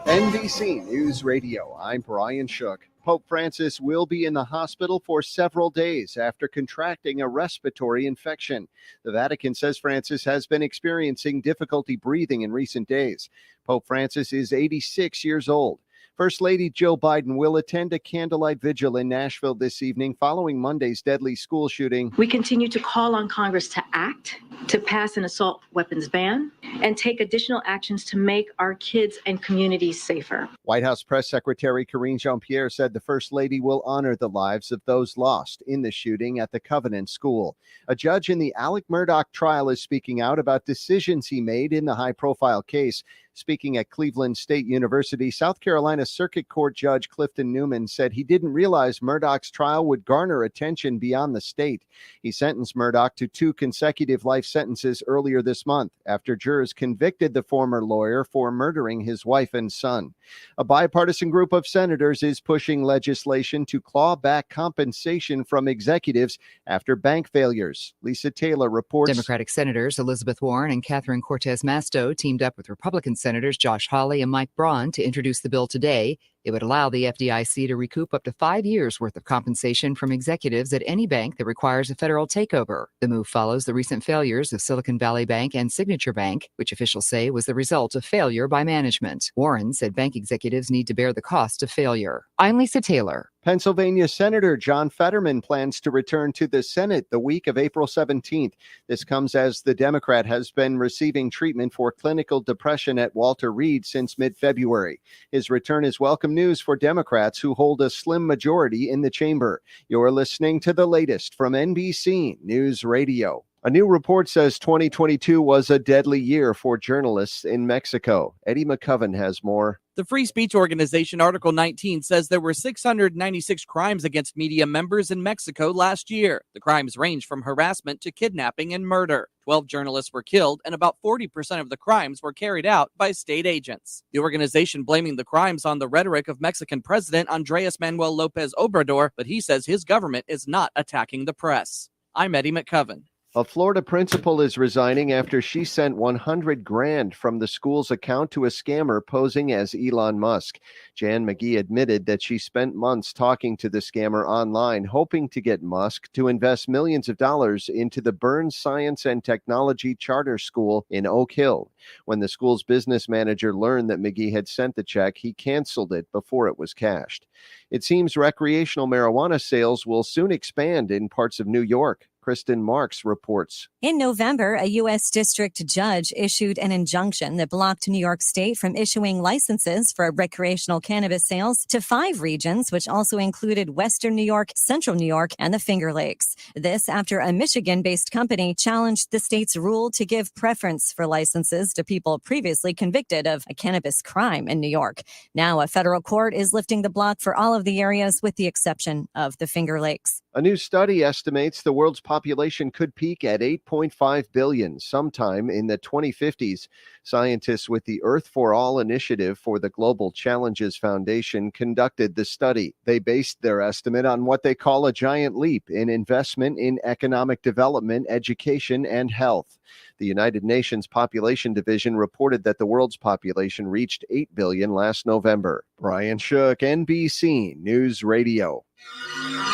NBC News Radio. I'm Brian Shook. Pope Francis will be in the hospital for several days after contracting a respiratory infection. The Vatican says Francis has been experiencing difficulty breathing in recent days. Pope Francis is 86 years old. First Lady Jill Biden will attend a candlelight vigil in Nashville this evening following Monday's deadly school shooting. We continue to call on Congress to act, to pass an assault weapons ban, and take additional actions to make our kids and communities safer. White House Press Secretary Karine Jean-Pierre said the First Lady will honor the lives of those lost in the shooting at the Covenant School. A judge in the Alec Murdaugh trial is speaking out about decisions he made in the high-profile case. Speaking at Cleveland State University, South Carolina Circuit Court Judge Clifton Newman said he didn't realize Murdaugh's trial would garner attention beyond the state. He sentenced Murdaugh to 2 consecutive life sentences earlier this month after jurors convicted the former lawyer for murdering his wife and son. A bipartisan group of senators is pushing legislation to claw back compensation from executives after bank failures. Lisa Taylor reports. Democratic Senators Elizabeth Warren and Catherine Cortez Masto teamed up with Republican Senators Josh Hawley and Mike Braun to introduce the bill today. It would allow the FDIC to recoup up to 5 years' worth of compensation from executives at any bank that requires a federal takeover. The move follows the recent failures of Silicon Valley Bank and Signature Bank, which officials say was the result of failure by management. Warren said bank executives need to bear the cost of failure. I'm Lisa Taylor. Pennsylvania Senator John Fetterman plans to return to the Senate the week of April 17th. This comes as the Democrat has been receiving treatment for clinical depression at Walter Reed since mid-February. His return is welcome news for Democrats who hold a slim majority in the chamber. You're listening to the latest from NBC News Radio. A new report says 2022 was a deadly year for journalists in Mexico. Eddie McCoven has more. The free speech organization Article 19 says there were 696 crimes against media members in Mexico last year. The crimes range from harassment to kidnapping and murder. 12 journalists were killed, and about 40% of the crimes were carried out by state agents. The organization blaming the crimes on the rhetoric of Mexican President Andrés Manuel López Obrador, but he says his government is not attacking the press. I'm Eddie McCoven. A Florida principal is resigning after she sent $100,000 from the school's account to a scammer posing as Elon Musk. Jan McGee admitted that she spent months talking to the scammer online, hoping to get Musk to invest millions of dollars into the Burns Science and Technology Charter School in Oak Hill. When the school's business manager learned that McGee had sent the check, he canceled it before it was cashed. It seems recreational marijuana sales will soon expand in parts of New York. Kristen Marks reports. In November, a U.S. district judge issued an injunction that blocked New York State from issuing licenses for recreational cannabis sales to 5 regions, which also included Western New York, Central New York, and the Finger Lakes. This after a Michigan-based company challenged the state's rule to give preference for licenses to people previously convicted of a cannabis crime in New York. Now, a federal court is lifting the block for all of the areas with the exception of the Finger Lakes. A new study estimates the world's population could peak at 8.5 billion sometime in the 2050s. Scientists with the Earth for All initiative for the Global Challenges Foundation conducted the study. They based their estimate on what they call a giant leap in investment in economic development, education, and health. The United Nations Population Division reported that the world's population reached 8 billion last November. Brian Shook, NBC News Radio.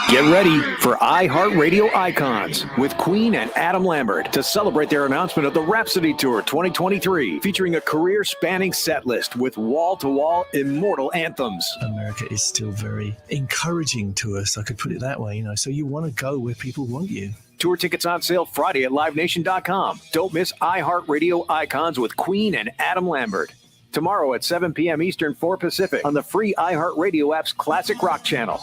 Get ready for iHeartRadio Icons with Queen and Adam Lambert to celebrate their announcement of the Rhapsody Tour 2023, featuring a career-spanning set list with wall-to-wall immortal anthems. America is still very encouraging to us, I could put it that way, so you want to go where people want you. Tour tickets on sale Friday at LiveNation.com. Don't miss iHeartRadio Icons with Queen and Adam Lambert. Tomorrow at 7 p.m. Eastern, 4 Pacific on the free iHeartRadio app's Classic Rock channel.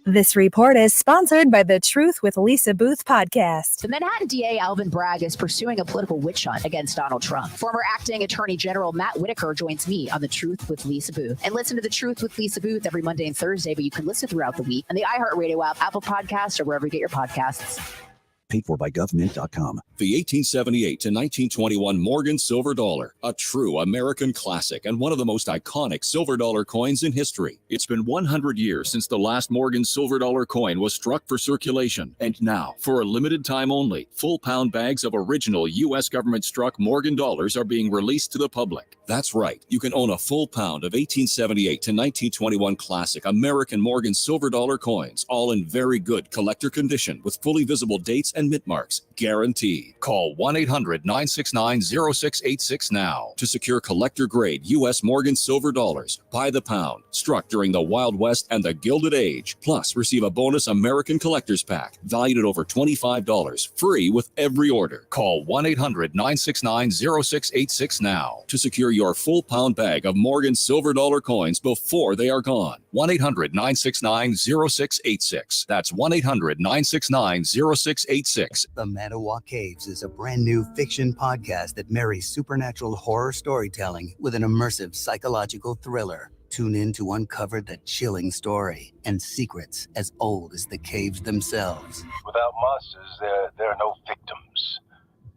This report is sponsored by the Truth with Lisa Booth podcast. The Manhattan DA Alvin Bragg is pursuing a political witch hunt against Donald Trump. Former acting Attorney General Matt Whitaker joins me on The Truth with Lisa Booth. And listen to The Truth with Lisa Booth every Monday and Thursday, but you can listen throughout the week on the iHeartRadio app, Apple Podcasts, or wherever you get your podcasts. Paid for by GovMint.com. The 1878 to 1921 Morgan silver dollar, a true American classic and one of the most iconic silver dollar coins in history. It's been 100 years since the last Morgan silver dollar coin was struck for circulation. And now, for a limited time only, full pound bags of original U.S. government-struck Morgan dollars are being released to the public. That's right. You can own a full pound of 1878 to 1921 classic American Morgan silver dollar coins, all in very good collector condition with fully visible dates and mint marks, guaranteed. Call 1-800-969-0686 now to secure collector-grade U.S. Morgan silver dollars by the pound, struck during the Wild West and the Gilded Age. Plus, receive a bonus American Collector's Pack valued at over $25, free with every order. Call 1-800-969-0686 now to secure your full pound bag of Morgan silver dollar coins before they are gone. 1-800-969-0686. That's 1-800-969-0686. The Mattawa Caves is a brand new fiction podcast that marries supernatural horror storytelling with an immersive psychological thriller. Tune in to uncover the chilling story and secrets as old as the caves themselves. Without monsters, there are no victims,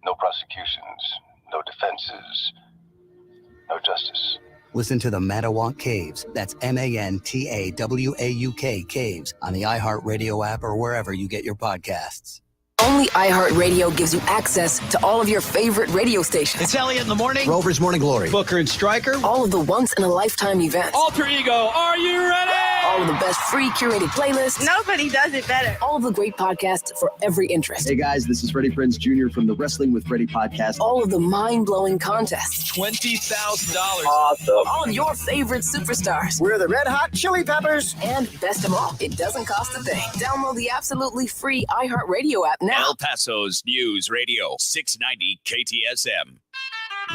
no prosecutions, no defenses, no justice. Listen to the Mattawa Caves. That's MANTAWAUK Caves on the iHeartRadio app or wherever you get your podcasts. Only iHeartRadio gives you access to all of your favorite radio stations. It's Elliot in the morning. Rover's Morning Glory. Booker and Stryker. All of the once-in-a-lifetime events. Alter Ego, are you ready? All of the best free curated playlists. Nobody does it better. All of the great podcasts for every interest. Hey guys, this is Freddie Prinze Jr. from the Wrestling with Freddie podcast. All of the mind-blowing contests. $20,000. Awesome. All of your favorite superstars. We're the Red Hot Chili Peppers. And best of all, it doesn't cost a thing. Download the absolutely free iHeartRadio app now. El Paso's News Radio 690 KTSM.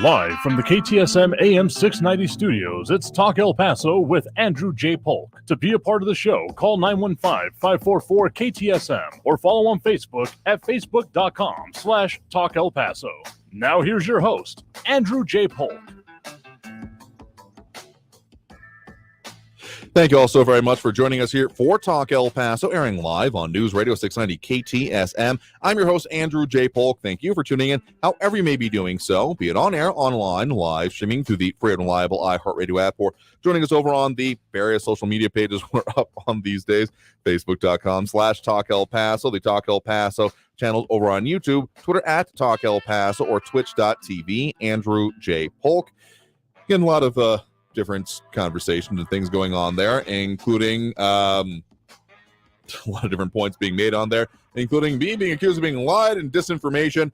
Live from the KTSM AM 690 studios, it's Talk El Paso with Andrew J. Polk. To be a part of the show, call 915-544-KTSM or follow on Facebook at facebook.com/Talk El Paso. Now here's your host, Andrew J. Polk. Thank you all so very much for joining us here for Talk El Paso, airing live on News Radio 690 KTSM. I'm your host, Andrew J. Polk. Thank you for tuning in, however you may be doing so, be it on air, online, live, streaming through the free and reliable iHeartRadio app, or joining us over on the various social media pages we're up on these days, facebook.com/Talk El Paso, the Talk El Paso channel over on YouTube, Twitter at Talk El Paso, or twitch.tv, Andrew J. Polk. Again, a lot of different conversations and things going on there, including a lot of different points being made on there, including me being accused of being lied and disinformation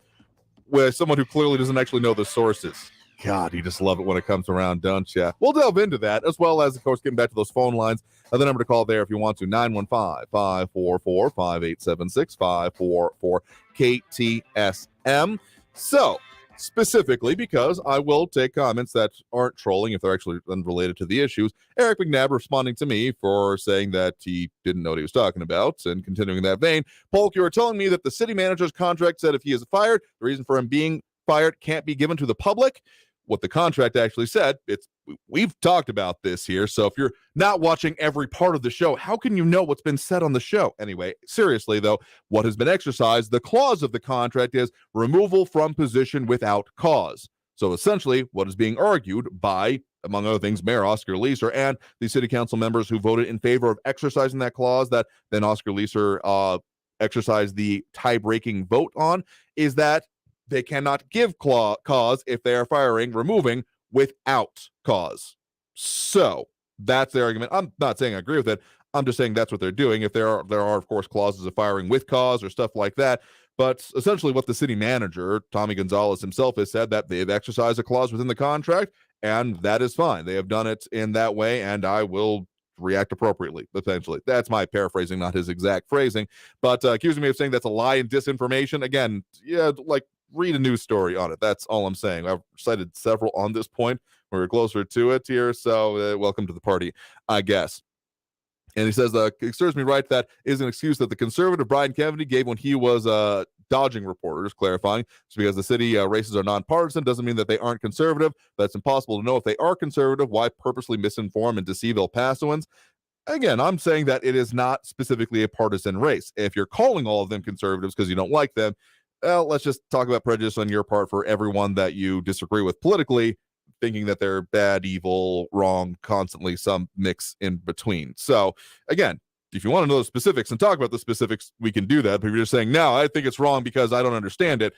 with someone who clearly doesn't actually know the sources. God, you just love it when it comes around, don't you? We'll delve into that, as well as, of course, getting back to those phone lines. The number to call there if you want to, 915-544-5876, 544-KTSM. So, specifically, because I will take comments that aren't trolling if they're actually unrelated to the issues. Eric McNabb responding to me for saying that he didn't know what he was talking about, and continuing in that vein, Polk, you were telling me that the city manager's contract said if he is fired, the reason for him being fired can't be given to the public. What the contract actually said, we've talked about this here, so if you're not watching every part of the show, how can you know what's been said on the show? Anyway, seriously though, what has been exercised, the clause of the contract is removal from position without cause. So essentially, what is being argued by, among other things, Mayor Oscar Leeser and the city council members who voted in favor of exercising that clause that then Oscar Leeser exercised the tie-breaking vote on, is that they cannot give cause if they are removing without cause. So that's the argument. I'm not saying I agree with it. I'm just saying that's what they're doing. If there are, of course, clauses of firing with cause or stuff like that. But essentially what the city manager, Tommy Gonzalez himself, has said, that they've exercised a clause within the contract, and that is fine. They have done it in that way, and I will react appropriately, essentially. That's my paraphrasing, not his exact phrasing. But accusing me of saying that's a lie and disinformation, again, yeah, like, read a news story on it. That's all I'm saying. I've cited several on this point. We're closer to it here, so welcome to the party, I guess. And he says, it serves me right that is an excuse that the conservative Brian Kennedy gave when he was dodging reporters, clarifying. Just because the city races are nonpartisan doesn't mean that they aren't conservative. But it's impossible to know if they are conservative. Why purposely misinform and deceive El Pasoans? again, I'm saying that it is not specifically a partisan race. If you're calling all of them conservatives because you don't like them, well, let's just talk about prejudice on your part for everyone that you disagree with politically, thinking that they're bad, evil, wrong, constantly some mix in between. So again, if you want to know the specifics and talk about the specifics, we can do that. But if you're just saying, no, I think it's wrong because I don't understand it,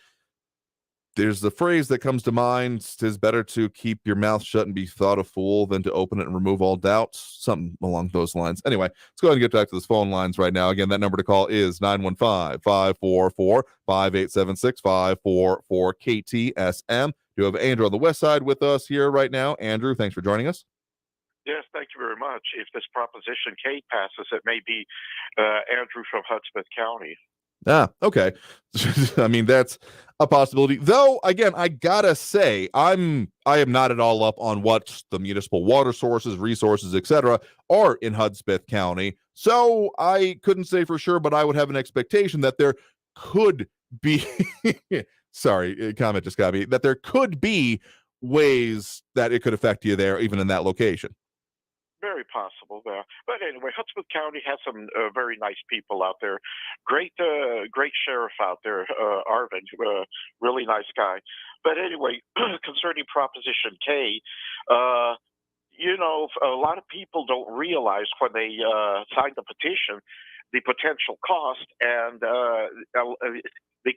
there's the phrase that comes to mind: "'Tis better to keep your mouth shut and be thought a fool than to open it and remove all doubts." Something along those lines. Anyway, let's go ahead and get back to the phone lines right now. Again, that number to call is 915-544-5876, 544-KTSM. Do have Andrew on the west side with us here right now. Andrew, thanks for joining us. Yes, thank you very much. If this Proposition K passes, it may be Andrew from Hudspeth County. Okay. I mean, that's a possibility. Though, again, I gotta say, I am not at all up on what the municipal water sources, resources, etc., are in Hudspeth County. So I couldn't say for sure, but I would have an expectation that there could be sorry, comment just got me, that there could be ways that it could affect you there, even in that location. Very possible there. But anyway, Hudspeth County has some very nice people out there. Great sheriff out there, Arvin, really nice guy. But anyway, concerning Proposition K, a lot of people don't realize when they sign the petition the potential cost and the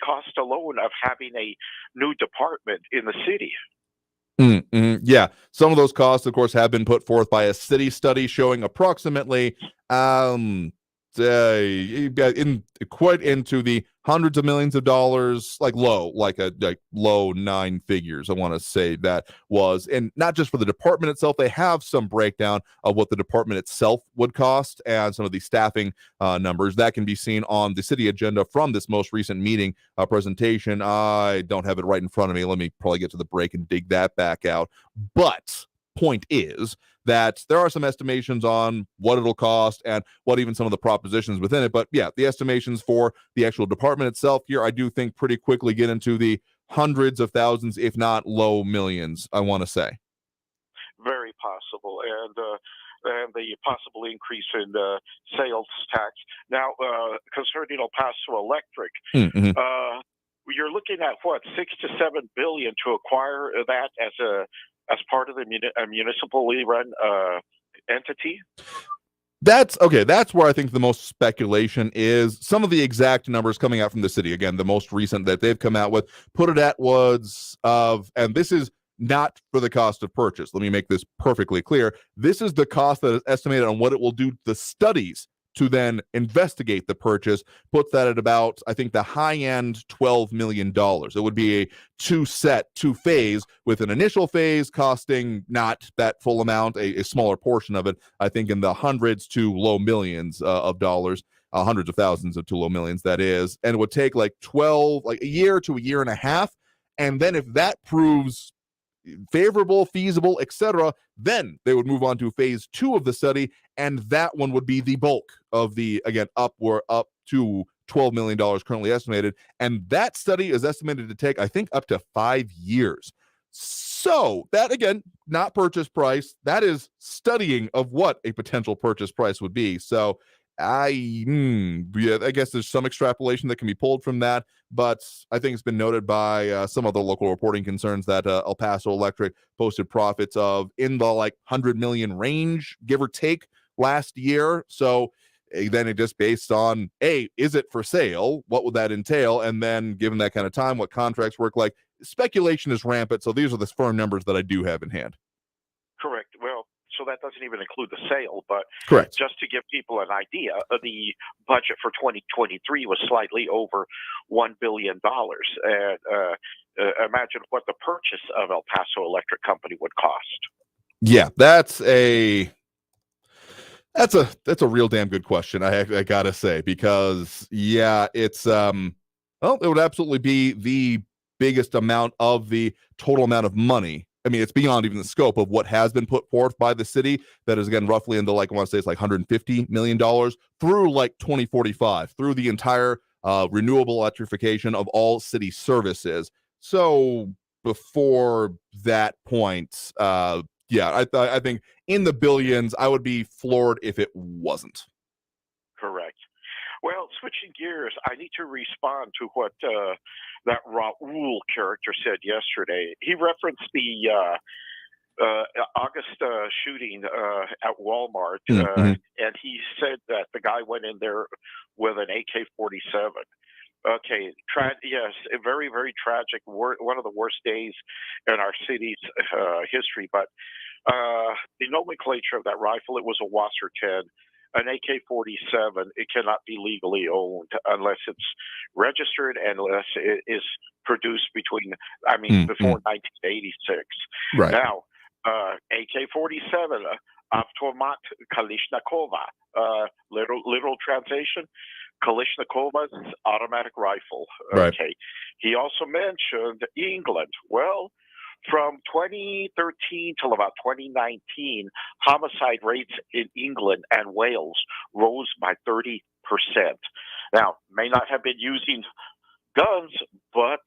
cost alone of having a new department in the city. Yeah, some of those costs, of course, have been put forth by a city study showing approximately quite into the hundreds of millions of dollars, like low nine figures. I want to say that was, and not just for the department itself. They have some breakdown of what the department itself would cost and some of the staffing numbers that can be seen on the city agenda from this most recent meeting presentation. I don't have it right in front of me. Let me probably get to the break and dig that back out. But point is that there are some estimations on what it'll cost and what even some of the propositions within it. But yeah, the estimations for the actual department itself here, I do think pretty quickly get into the hundreds of thousands, if not low millions, I want to say. Very possible. And the possible increase in sales tax. Now, concerning El Paso Electric, you're looking at what, $6 to $7 billion to acquire that as part of the municipally run entity? That's okay. That's where I think the most speculation is. Some of the exact numbers coming out from the city, again, the most recent that they've come out with, put it at was of, and this is not for the cost of purchase. Let me make this perfectly clear. This is the cost that is estimated on what it will do to the studies to then investigate the purchase, puts that at about, I think, the high end $12 million. It would be a two phase, with an initial phase costing not that full amount, a smaller portion of it, I think in the hundreds to low millions of dollars, hundreds of thousands to low millions, that is. And it would take like a year to a year and a half. And then if that proves favorable, feasible, etc., then they would move on to phase 2 of the study, and that one would be the bulk of the, again, up to $12 million currently estimated, and that study is estimated to take, I think, up to 5 years. So that, again, not purchase price, that is studying of what a potential purchase price would be. So I guess there's some extrapolation that can be pulled from that, but I think it's been noted by some of the local reporting concerns that El Paso Electric posted profits of in the 100 million range, give or take, last year. So then it just based on, is it for sale? What would that entail? And then given that kind of time, what contracts work like? Speculation is rampant. So these are the firm numbers that I do have in hand. Correct. Well, so that doesn't even include the sale, but correct. Just to give people an idea, the budget for 2023 was slightly over $1 billion. And imagine what the purchase of El Paso Electric Company would cost. Yeah, that's a real damn good question. I gotta say, because it's it would absolutely be the biggest amount of the total amount of money. I mean, it's beyond even the scope of what has been put forth by the city. That is, again, roughly in the, I want to say it's $150 million through 2045, through the entire renewable electrification of all city services. So before that point, yeah, I think in the billions. I would be floored if it wasn't. Correct. Well, switching gears, I need to respond to what that Raul character said yesterday. He referenced the August shooting at Walmart, and he said that the guy went in there with an AK-47. Okay, yes, a very, very tragic, one of the worst days in our city's history. But the nomenclature of that rifle, it was a Wasser 10. An AK-47, it cannot be legally owned unless it's registered and unless it is produced before 1986. Right. Now, AK-47, Automat Kalishnikova, literal translation, Kalishnikov's automatic rifle. Right. Okay. He also mentioned England. Well, from 2013 till about 2019, homicide rates in England and Wales rose by 30%. Now, may not have been using guns, but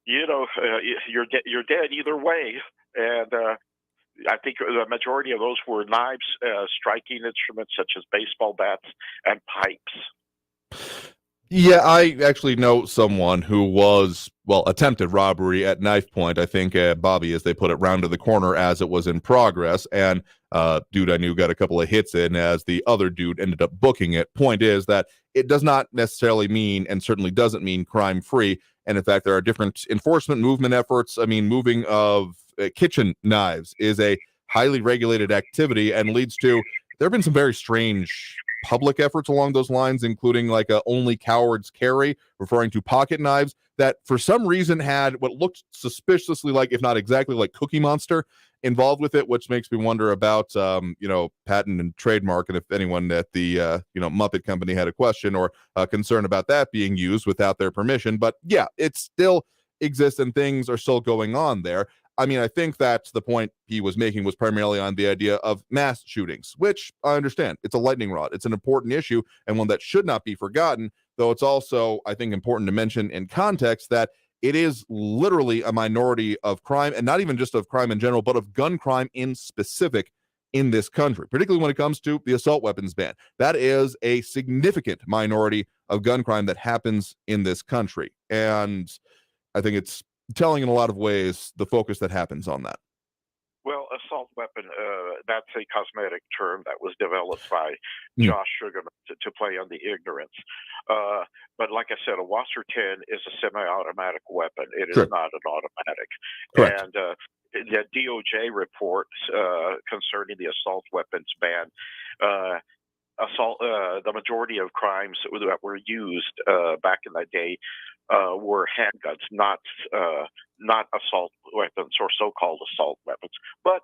you're dead either way. And I think the majority of those were knives, striking instruments such as baseball bats and pipes. Yeah, I actually know someone who was, attempted robbery at knife point. I think Bobby, as they put it, round to the corner as it was in progress. And dude I knew got a couple of hits in as the other dude ended up booking it. Point is that it does not necessarily mean, and certainly doesn't mean, crime-free. And in fact, there are different enforcement movement efforts. I mean, moving of kitchen knives is a highly regulated activity and leads to, there have been some very strange public efforts along those lines, including like a only cowards carry, referring to pocket knives that for some reason had what looked suspiciously like, if not exactly like Cookie Monster involved with it, which makes me wonder about, patent and trademark. And if anyone at the, Muppet Company had a question or a concern about that being used without their permission. But yeah, it still exists and things are still going on there. I mean, I think that the point he was making was primarily on the idea of mass shootings, which I understand. It's a lightning rod. It's an important issue and one that should not be forgotten, though it's also, I think, important to mention in context that it is literally a minority of crime, and not even just of crime in general, but of gun crime in specific in this country, particularly when it comes to the assault weapons ban. That is a significant minority of gun crime that happens in this country. And I think it's telling in a lot of ways the focus that happens on that. Well, assault weapon, that's a cosmetic term that was developed by Josh Sugarman to play on the ignorance. But like I said, a Wasser 10 is a semi-automatic weapon. It is not an automatic. Correct. And the DOJ report concerning the assault weapons ban, the majority of crimes that were used back in that day were handguns, not assault weapons or so-called assault weapons. But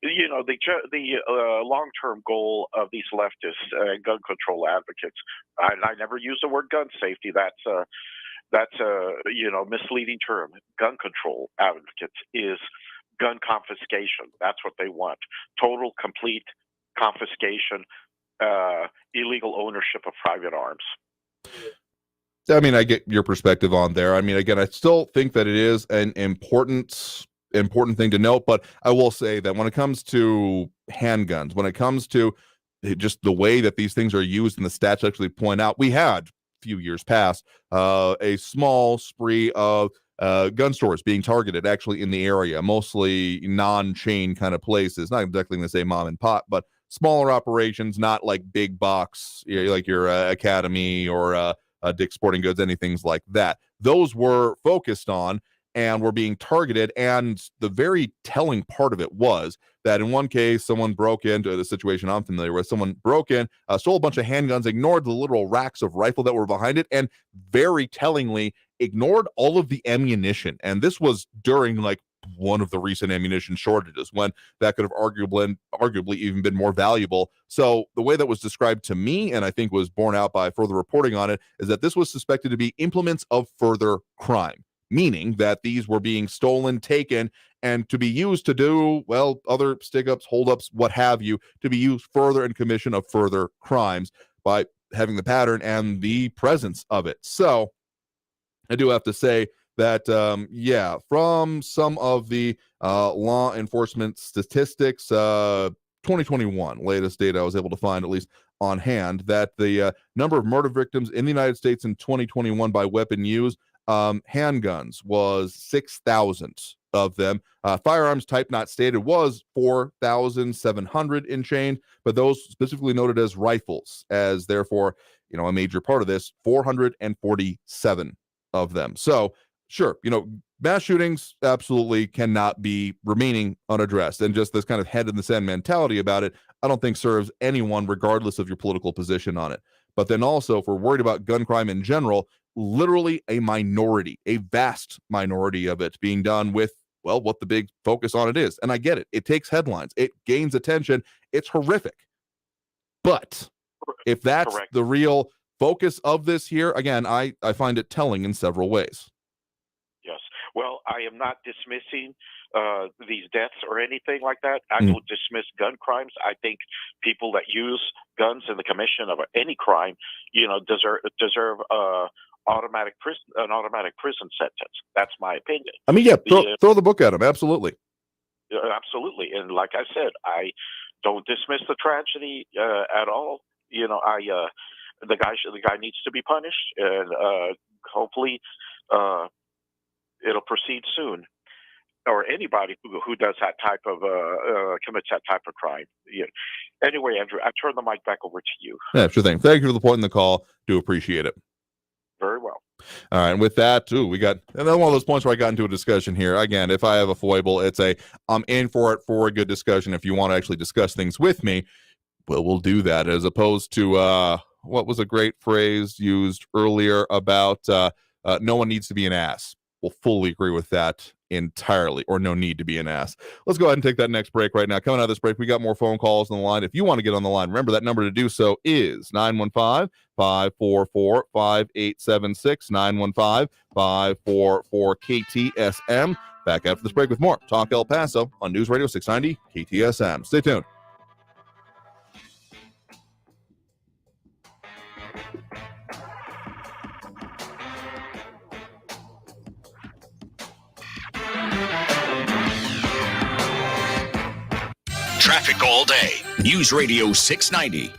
the long-term goal of these leftists and gun control advocates, and I never use the word gun safety. That's a misleading term. Gun control advocates is gun confiscation. That's what they want: total, complete confiscation, illegal ownership of private arms. I mean, I get your perspective on there. I mean, again, I still think that it is an important thing to note, but I will say that when it comes to handguns, when it comes to just the way that these things are used, and the stats actually point out, we had a few years past a small spree of gun stores being targeted actually in the area, mostly non-chain kind of places, not exactly going to say mom and pop, but smaller operations, not like big box, like your Academy or Dick's Sporting Goods, anything like that. Those were focused on and were being targeted. And the very telling part of it was that in one case, someone broke into the situation I'm familiar with. Someone broke in, stole a bunch of handguns, ignored the literal racks of rifle that were behind it, and very tellingly ignored all of the ammunition. And this was during like one of the recent ammunition shortages when that could have arguably even been more valuable. So the way that was described to me, and I think was borne out by further reporting on it, is that this was suspected to be implements of further crime, meaning that these were being stolen, taken, and to be used to do, well, other stick-ups, hold-ups, what have you, to be used further in commission of further crimes by having the pattern and the presence of it. So I do have to say that, from some of the law enforcement statistics, 2021, latest data I was able to find, at least on hand, that the number of murder victims in the United States in 2021 by weapon use, handguns was 6,000 of them. Firearms type not stated was 4,700 and change, but those specifically noted as rifles, as therefore, a major part of this, 447 of them. So, sure, mass shootings absolutely cannot be remaining unaddressed. And just this kind of head in the sand mentality about it, I don't think serves anyone, regardless of your political position on it. But then also, if we're worried about gun crime in general, literally a minority, a vast minority of it being done with, well, what the big focus on it is. And I get it. It takes headlines. It gains attention. It's horrific. But if that's Correct. the real focus of this here, again, I find it telling in several ways. Yes. Well, I am not dismissing these deaths or anything like that. I don't dismiss gun crimes. I think people that use guns in the commission of any crime, deserve an automatic prison sentence. That's my opinion. I mean, yeah, throw the book at them. Absolutely. Absolutely. And like I said, I don't dismiss the tragedy at all. The guy needs to be punished, and hopefully it'll proceed soon. Or anybody who does that type of commits that type of crime. Yeah. Anyway, Andrew, I turn the mic back over to you. Yeah, sure thing. Thank you for the point in the call. Do appreciate it. Very well. All right, and with that, we got another one of those points where I got into a discussion here. Again, if I have a foible, it's I'm in for it for a good discussion. If you want to actually discuss things with me, well, we'll do that, as opposed to what was a great phrase used earlier about no one needs to be an ass. We'll fully agree with that entirely, or no need to be an ass. Let's go ahead and take that next break right now. Coming out of this break, we got more phone calls on the line. If you want to get on the line, remember that number to do so is 915-544-5876, 915-544-KTSM. Back after this break with more Talk El Paso on News Radio 690 KTSM. Stay tuned. Traffic all day. News Radio 690.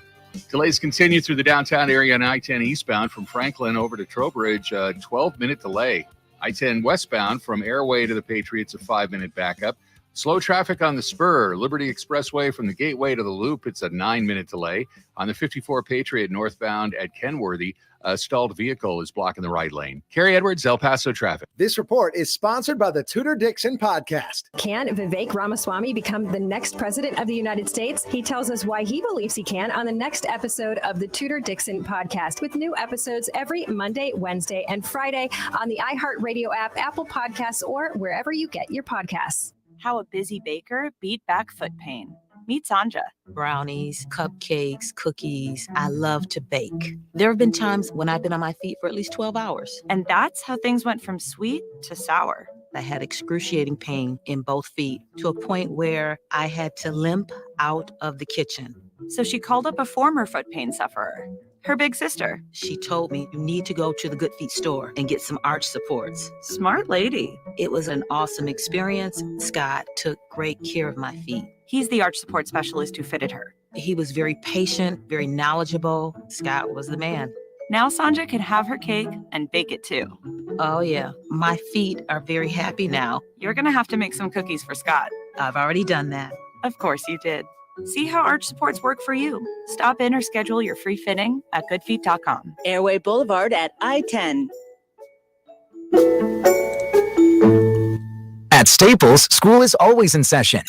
Delays continue through the downtown area on I-10 eastbound from Franklin over to Trowbridge, a 12-minute delay. I-10 westbound from Airway to the Patriots, a 5-minute backup. Slow traffic on the Spur, Liberty Expressway from the Gateway to the Loop, it's a 9-minute delay. On the 54 Patriot northbound at Kenworthy, a stalled vehicle is blocking the right lane. Carrie Edwards, El Paso traffic. This report is sponsored by the Tudor Dixon podcast. Can Vivek Ramaswamy become the next president of the United States? He tells us why he believes he can on the next episode of the Tudor Dixon podcast, with new episodes every Monday, Wednesday, and Friday on the iHeartRadio app, Apple Podcasts, or wherever you get your podcasts. How a busy baker beat back foot pain. Meet Sanja. Brownies, cupcakes, cookies. I love to bake. There have been times when I've been on my feet for at least 12 hours. And that's how things went from sweet to sour. I had excruciating pain in both feet, to a point where I had to limp out of the kitchen. So she called up a former foot pain sufferer, her big sister. She told me, you need to go to the Good Feet store and get some arch supports. Smart lady. It was an awesome experience. Scott took great care of my feet. He's the arch support specialist who fitted her. He was very patient, very knowledgeable. Scott was the man. Now Sanja can have her cake and bake it too. Oh yeah, my feet are very happy now. You're gonna have to make some cookies for Scott. I've already done that. Of course you did. See how arch supports work for you. Stop in or schedule your free fitting at goodfeet.com. Airway Boulevard at I-10. At Staples, school is always in session,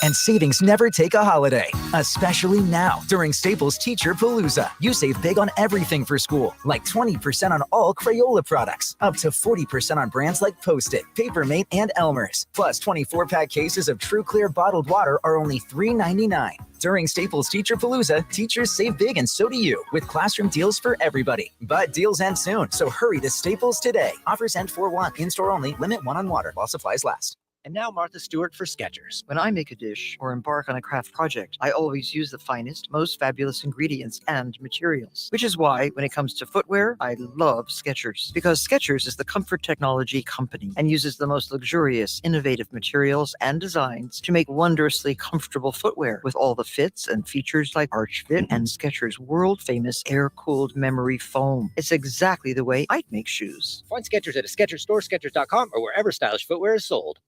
and savings never take a holiday, especially now during Staples Teacher Palooza. You save big on everything for school, like 20% on all Crayola products, up to 40% on brands like Post-it, Papermate, and Elmer's. Plus, 24-pack cases of True Clear bottled water are only $3.99. During Staples Teacher Palooza, teachers save big, and so do you, with classroom deals for everybody. But deals end soon, so hurry to Staples today. Offers end 4/1. In-store only. Limit 1 on water while supplies last. And now Martha Stewart for Skechers. When I make a dish or embark on a craft project, I always use the finest, most fabulous ingredients and materials. Which is why, when it comes to footwear, I love Skechers. Because Skechers is the comfort technology company and uses the most luxurious, innovative materials and designs to make wondrously comfortable footwear with all the fits and features like Arch Fit and Skechers' world-famous air-cooled memory foam. It's exactly the way I'd make shoes. Find Skechers at a Skechers store, Skechers.com, or wherever stylish footwear is sold.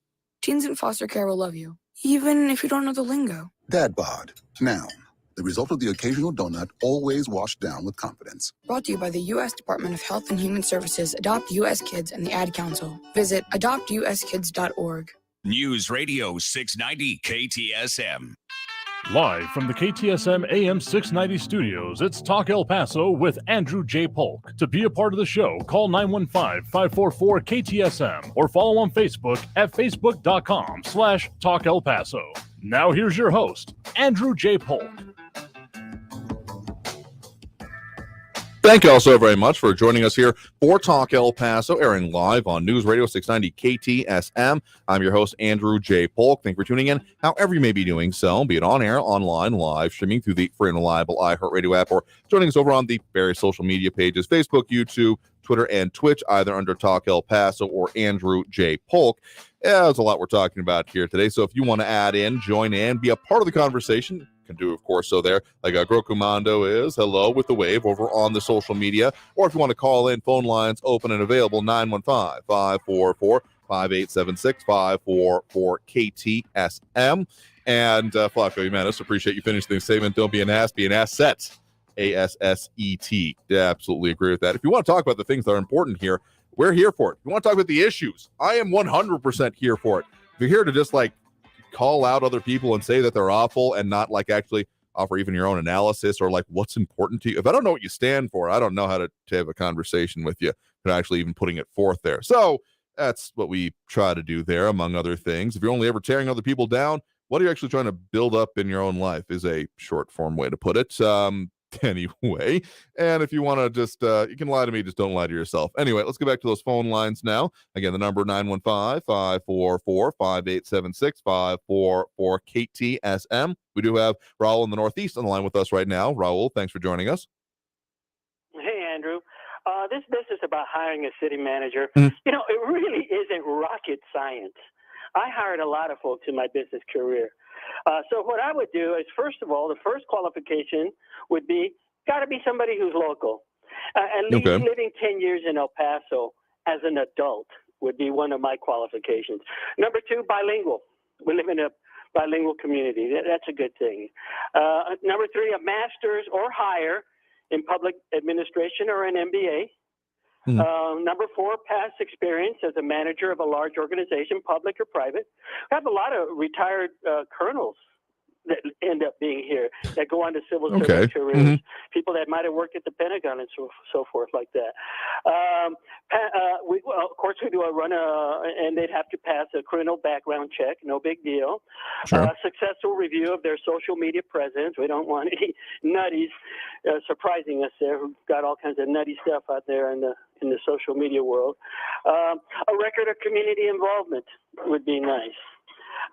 Teens in foster care will love you, even if you don't know the lingo. Dad bod, noun. The result of the occasional donut, always washed down with confidence. Brought to you by the U.S. Department of Health and Human Services, Adopt U.S. Kids, and the Ad Council. Visit adoptuskids.org. News Radio 690 KTSM. Live from the KTSM AM 690 studios, it's Talk El Paso with Andrew J. Polk. To be a part of the show, call 915-544-KTSM or follow on Facebook at facebook.com/Talk El Paso. Now here's your host, Andrew J. Polk. Thank you all so very much for joining us here for Talk El Paso, airing live on News Radio 690 KTSM. I'm your host, Andrew J. Polk. Thank you for tuning in, however you may be doing so, be it on air, online, live, streaming through the free and reliable iHeartRadio app, or joining us over on the various social media pages, Facebook, YouTube, Twitter, and Twitch, either under Talk El Paso or Andrew J. Polk. Yeah, there's a lot we're talking about here today, so if you want to add in, join in, be a part of the conversation, can do, of course, so there, like Grokumando is, hello with the wave over on the social media, or if you want to call in, phone lines open and available, 915-544-5876, 544-KTSM. And Flaco Jimenez, appreciate you finishing the statement. Don't be an ass, be an asset. ASSET. Yeah, absolutely agree with that. If you want to talk about the things that are important here, we're here for it. If you want to talk about the issues, I am 100% here for it. If you're here to just call out other people and say that they're awful and not actually offer even your own analysis or what's important to you. If I don't know what you stand for, I don't know how to have a conversation with you and actually even putting it forth there. So that's what we try to do there, among other things. If you're only ever tearing other people down, what are you actually trying to build up in your own life is a short form way to put it. Anyway, and if you want to just you can lie to me, just don't lie to yourself. Anyway, let's go back to those phone lines now. Again, the number 915-544-5876, 544-KTSM. We do have Raul in the Northeast on the line with us right now. Raul, thanks for joining us. Hey, Andrew. This business about hiring a city manager, it really isn't rocket science. I hired a lot of folks in my business career. So what I would do is, first of all, the first qualification would be, got to be somebody who's local. At least living 10 years in El Paso as an adult would be one of my qualifications. Number two, bilingual. We live in a bilingual community. That's a good thing. Number three, a master's or higher in public administration or an MBA. Number four, past experience as a manager of a large organization, public or private. I have a lot of retired colonels that end up being here that go on to civil service careers, people that might have worked at the Pentagon and so forth like that. Of course, we do and they'd have to pass a criminal background check, no big deal. Successful review of their social media presence. We don't want any nutties surprising us there who've got all kinds of nutty stuff out there in the social media world. A record of community involvement would be nice.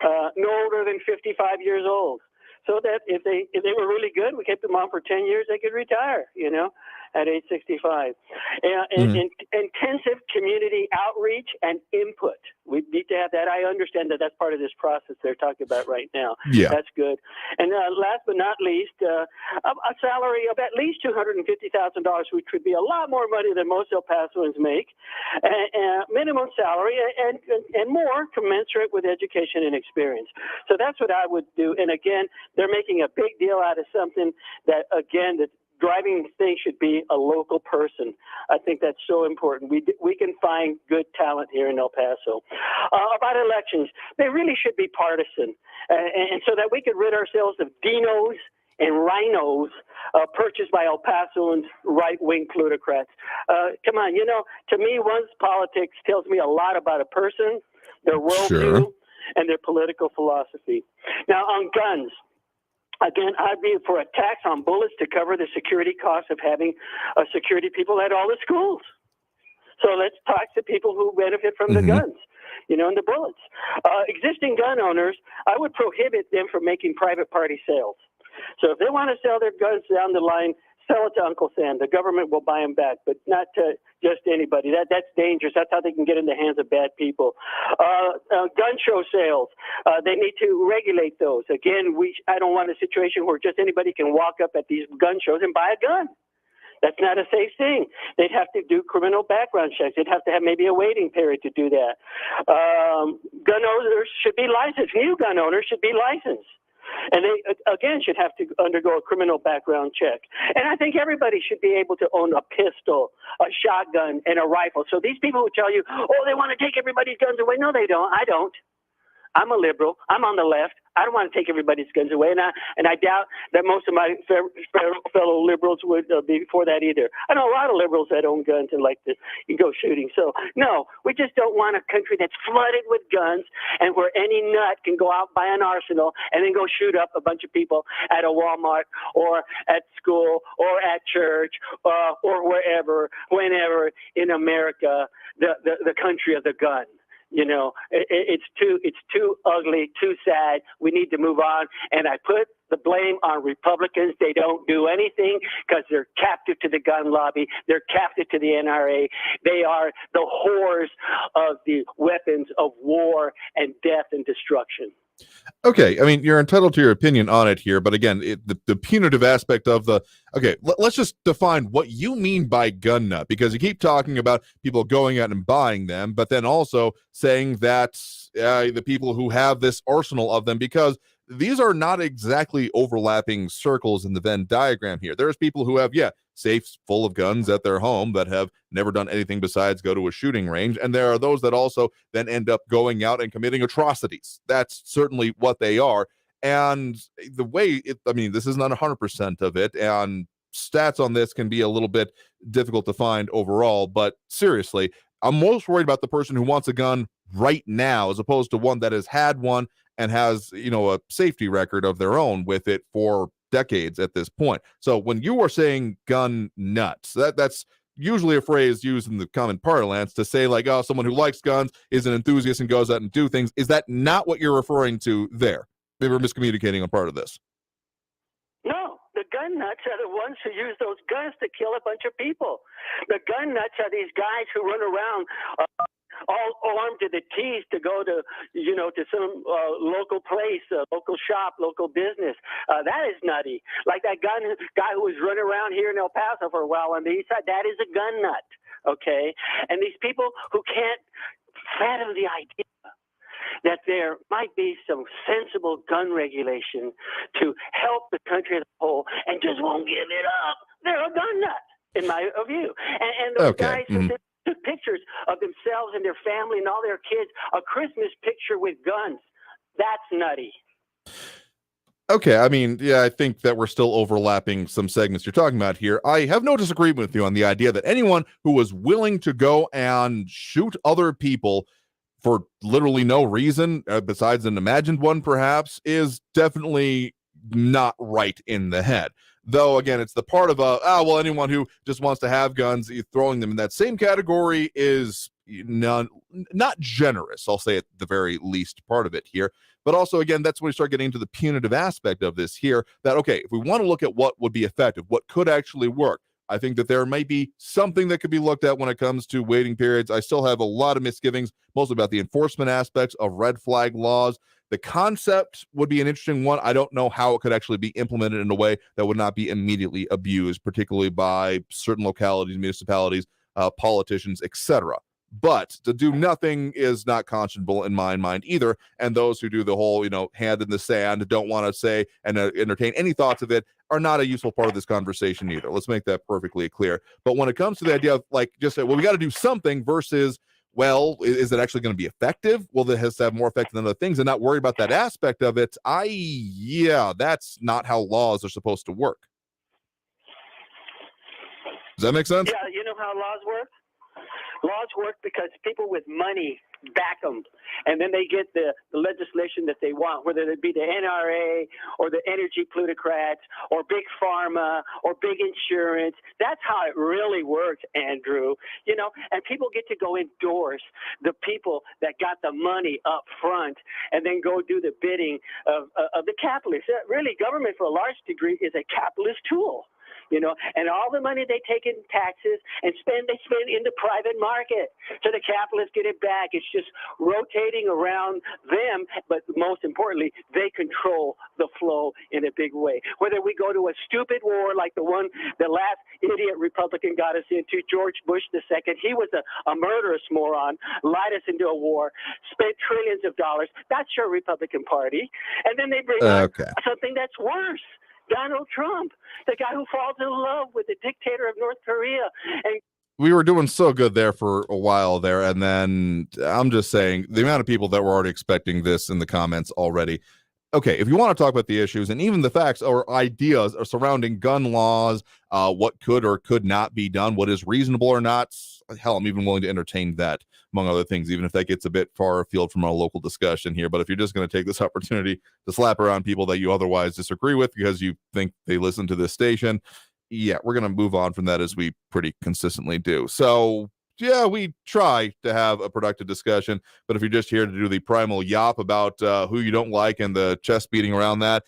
No older than 55 years old, so that if they were really good, we kept them on for 10 years, they could retire, at age 65. Intensive community outreach and input. We need to have that. I understand that that's part of this process they're talking about right now. Yeah. That's good. And last but not least, a salary of at least $250,000, which would be a lot more money than most El Pasoans make, minimum salary, and more commensurate with education and experience. So that's what I would do. And again, they're making a big deal out of something that, again, the driving thing should be a local person. I think that's so important. We can find good talent here in El Paso. About elections, they really should be partisan, and so that we could rid ourselves of dinos and rhinos purchased by El Pasoans, right-wing plutocrats. Come on, to me, one's politics tells me a lot about a person, their worldview, and their political philosophy. Now, on guns, again, I'd be for a tax on bullets to cover the security costs of having security people at all the schools. So let's talk to people who benefit from the guns, and the bullets. Existing gun owners, I would prohibit them from making private party sales. So if they want to sell their guns down the line, sell it to Uncle Sam. The government will buy them back, but not to just anybody. That's dangerous. That's how they can get in the hands of bad people. Gun show sales, they need to regulate those. Again, I don't want a situation where just anybody can walk up at these gun shows and buy a gun. That's not a safe thing. They'd have to do criminal background checks. They'd have to have maybe a waiting period to do that. Gun owners should be licensed. New gun owners should be licensed. And they, again, should have to undergo a criminal background check. And I think everybody should be able to own a pistol, a shotgun, and a rifle. So these people who tell you, they want to take everybody's guns away. No, they don't. I don't. I'm a liberal. I'm on the left. I don't want to take everybody's guns away, and I doubt that most of my fellow liberals would be for that either. I know a lot of liberals that own guns and like to go shooting. So, no, we just don't want a country that's flooded with guns and where any nut can go out, buy an arsenal, and then go shoot up a bunch of people at a Walmart or at school or at church or wherever, whenever in America, the country of the gun. It's too ugly, too sad. We need to move on. And I put the blame on Republicans. They don't do anything because they're captive to the gun lobby. They're captive to the NRA. They are the whores of the weapons of war and death and destruction. Okay, I mean, you're entitled to your opinion on it here, but again, the punitive aspect of let's just define what you mean by gun nut, because you keep talking about people going out and buying them, but then also saying that the people who have this arsenal of them, because these are not exactly overlapping circles in the Venn diagram here. There's people who have, safes full of guns at their home that have never done anything besides go to a shooting range. And there are those that also then end up going out and committing atrocities. That's certainly what they are. And the way this is not 100% of it. And stats on this can be a little bit difficult to find overall. But seriously, I'm most worried about the person who wants a gun right now, as opposed to one that has had one and has, a safety record of their own with it for decades at this point. So when you are saying gun nuts, that's usually a phrase used in the common parlance to say like, someone who likes guns is an enthusiast and goes out and do things. Is that not what you're referring to there? Maybe we're miscommunicating on part of this. No, the gun nuts are the ones who use those guns to kill a bunch of people. The gun nuts are these guys who run around all armed to the teeth to go to, to some local place, local shop, local business. That is nutty. Like that guy who was running around here in El Paso for a while on the east side, that is a gun nut, okay? And these people who can't fathom the idea that there might be some sensible gun regulation to help the country as a whole and just won't give it up, they're a gun nut, in my view. And those guys who took pictures of themselves and their family and all their kids, a Christmas picture with guns. That's nutty. Okay, I mean, I think that we're still overlapping some segments you're talking about here. I have no disagreement with you on the idea that anyone who was willing to go and shoot other people for literally no reason, besides an imagined one perhaps, is definitely not right in the head. Though, again, it's the part of anyone who just wants to have guns, throwing them in that same category is not generous. I'll say at the very least part of it here. But also, again, that's when we start getting into the punitive aspect of this here, that, if we want to look at what would be effective, what could actually work, I think that there might be something that could be looked at when it comes to waiting periods. I still have a lot of misgivings, mostly about the enforcement aspects of red flag laws. The concept would be an interesting one. I don't know how it could actually be implemented in a way that would not be immediately abused, particularly by certain localities, municipalities, politicians, etc. But to do nothing is not conscionable in my mind either. And those who do the whole, hand in the sand, don't want to say and entertain any thoughts of it, are not a useful part of this conversation either. Let's make that perfectly clear. But when it comes to the idea of just say, we got to do something versus, is it actually going to be effective? Well, that has to have more effect than other things, and not worry about that aspect of it. That's not how laws are supposed to work. Does that make sense? Yeah, you know how laws work? Laws work because people with money back them, and then they get the legislation that they want, whether it be the NRA or the energy plutocrats or big pharma or big insurance. That's how it really works, Andrew. And people get to go endorse the people that got the money up front and then go do the bidding of the capitalists. Really, government for a large degree is a capitalist tool. And all the money they take in taxes and they spend in the private market. So the capitalists get it back. It's just rotating around them, but most importantly, they control the flow in a big way. Whether we go to a stupid war like the last idiot Republican got us into, George Bush II, he was a murderous moron, lied us into a war, spent trillions of dollars. That's your Republican Party. And then they bring on something that's worse. Donald Trump, the guy who falls in love with the dictator of North Korea. And we were doing so good there for a while there, and then I'm just saying the amount of people that were already expecting this in the comments already. Okay, if you want to talk about the issues and even the facts or ideas surrounding gun laws, what could or could not be done, what is reasonable or not, hell, I'm even willing to entertain that, among other things, even if that gets a bit far afield from our local discussion here. But if you're just going to take this opportunity to slap around people that you otherwise disagree with because you think they listen to this station, yeah, we're going to move on from that, as we pretty consistently do. So yeah, we try to have a productive discussion, but if you're just here to do the primal yop about who you don't like and the chest beating around that,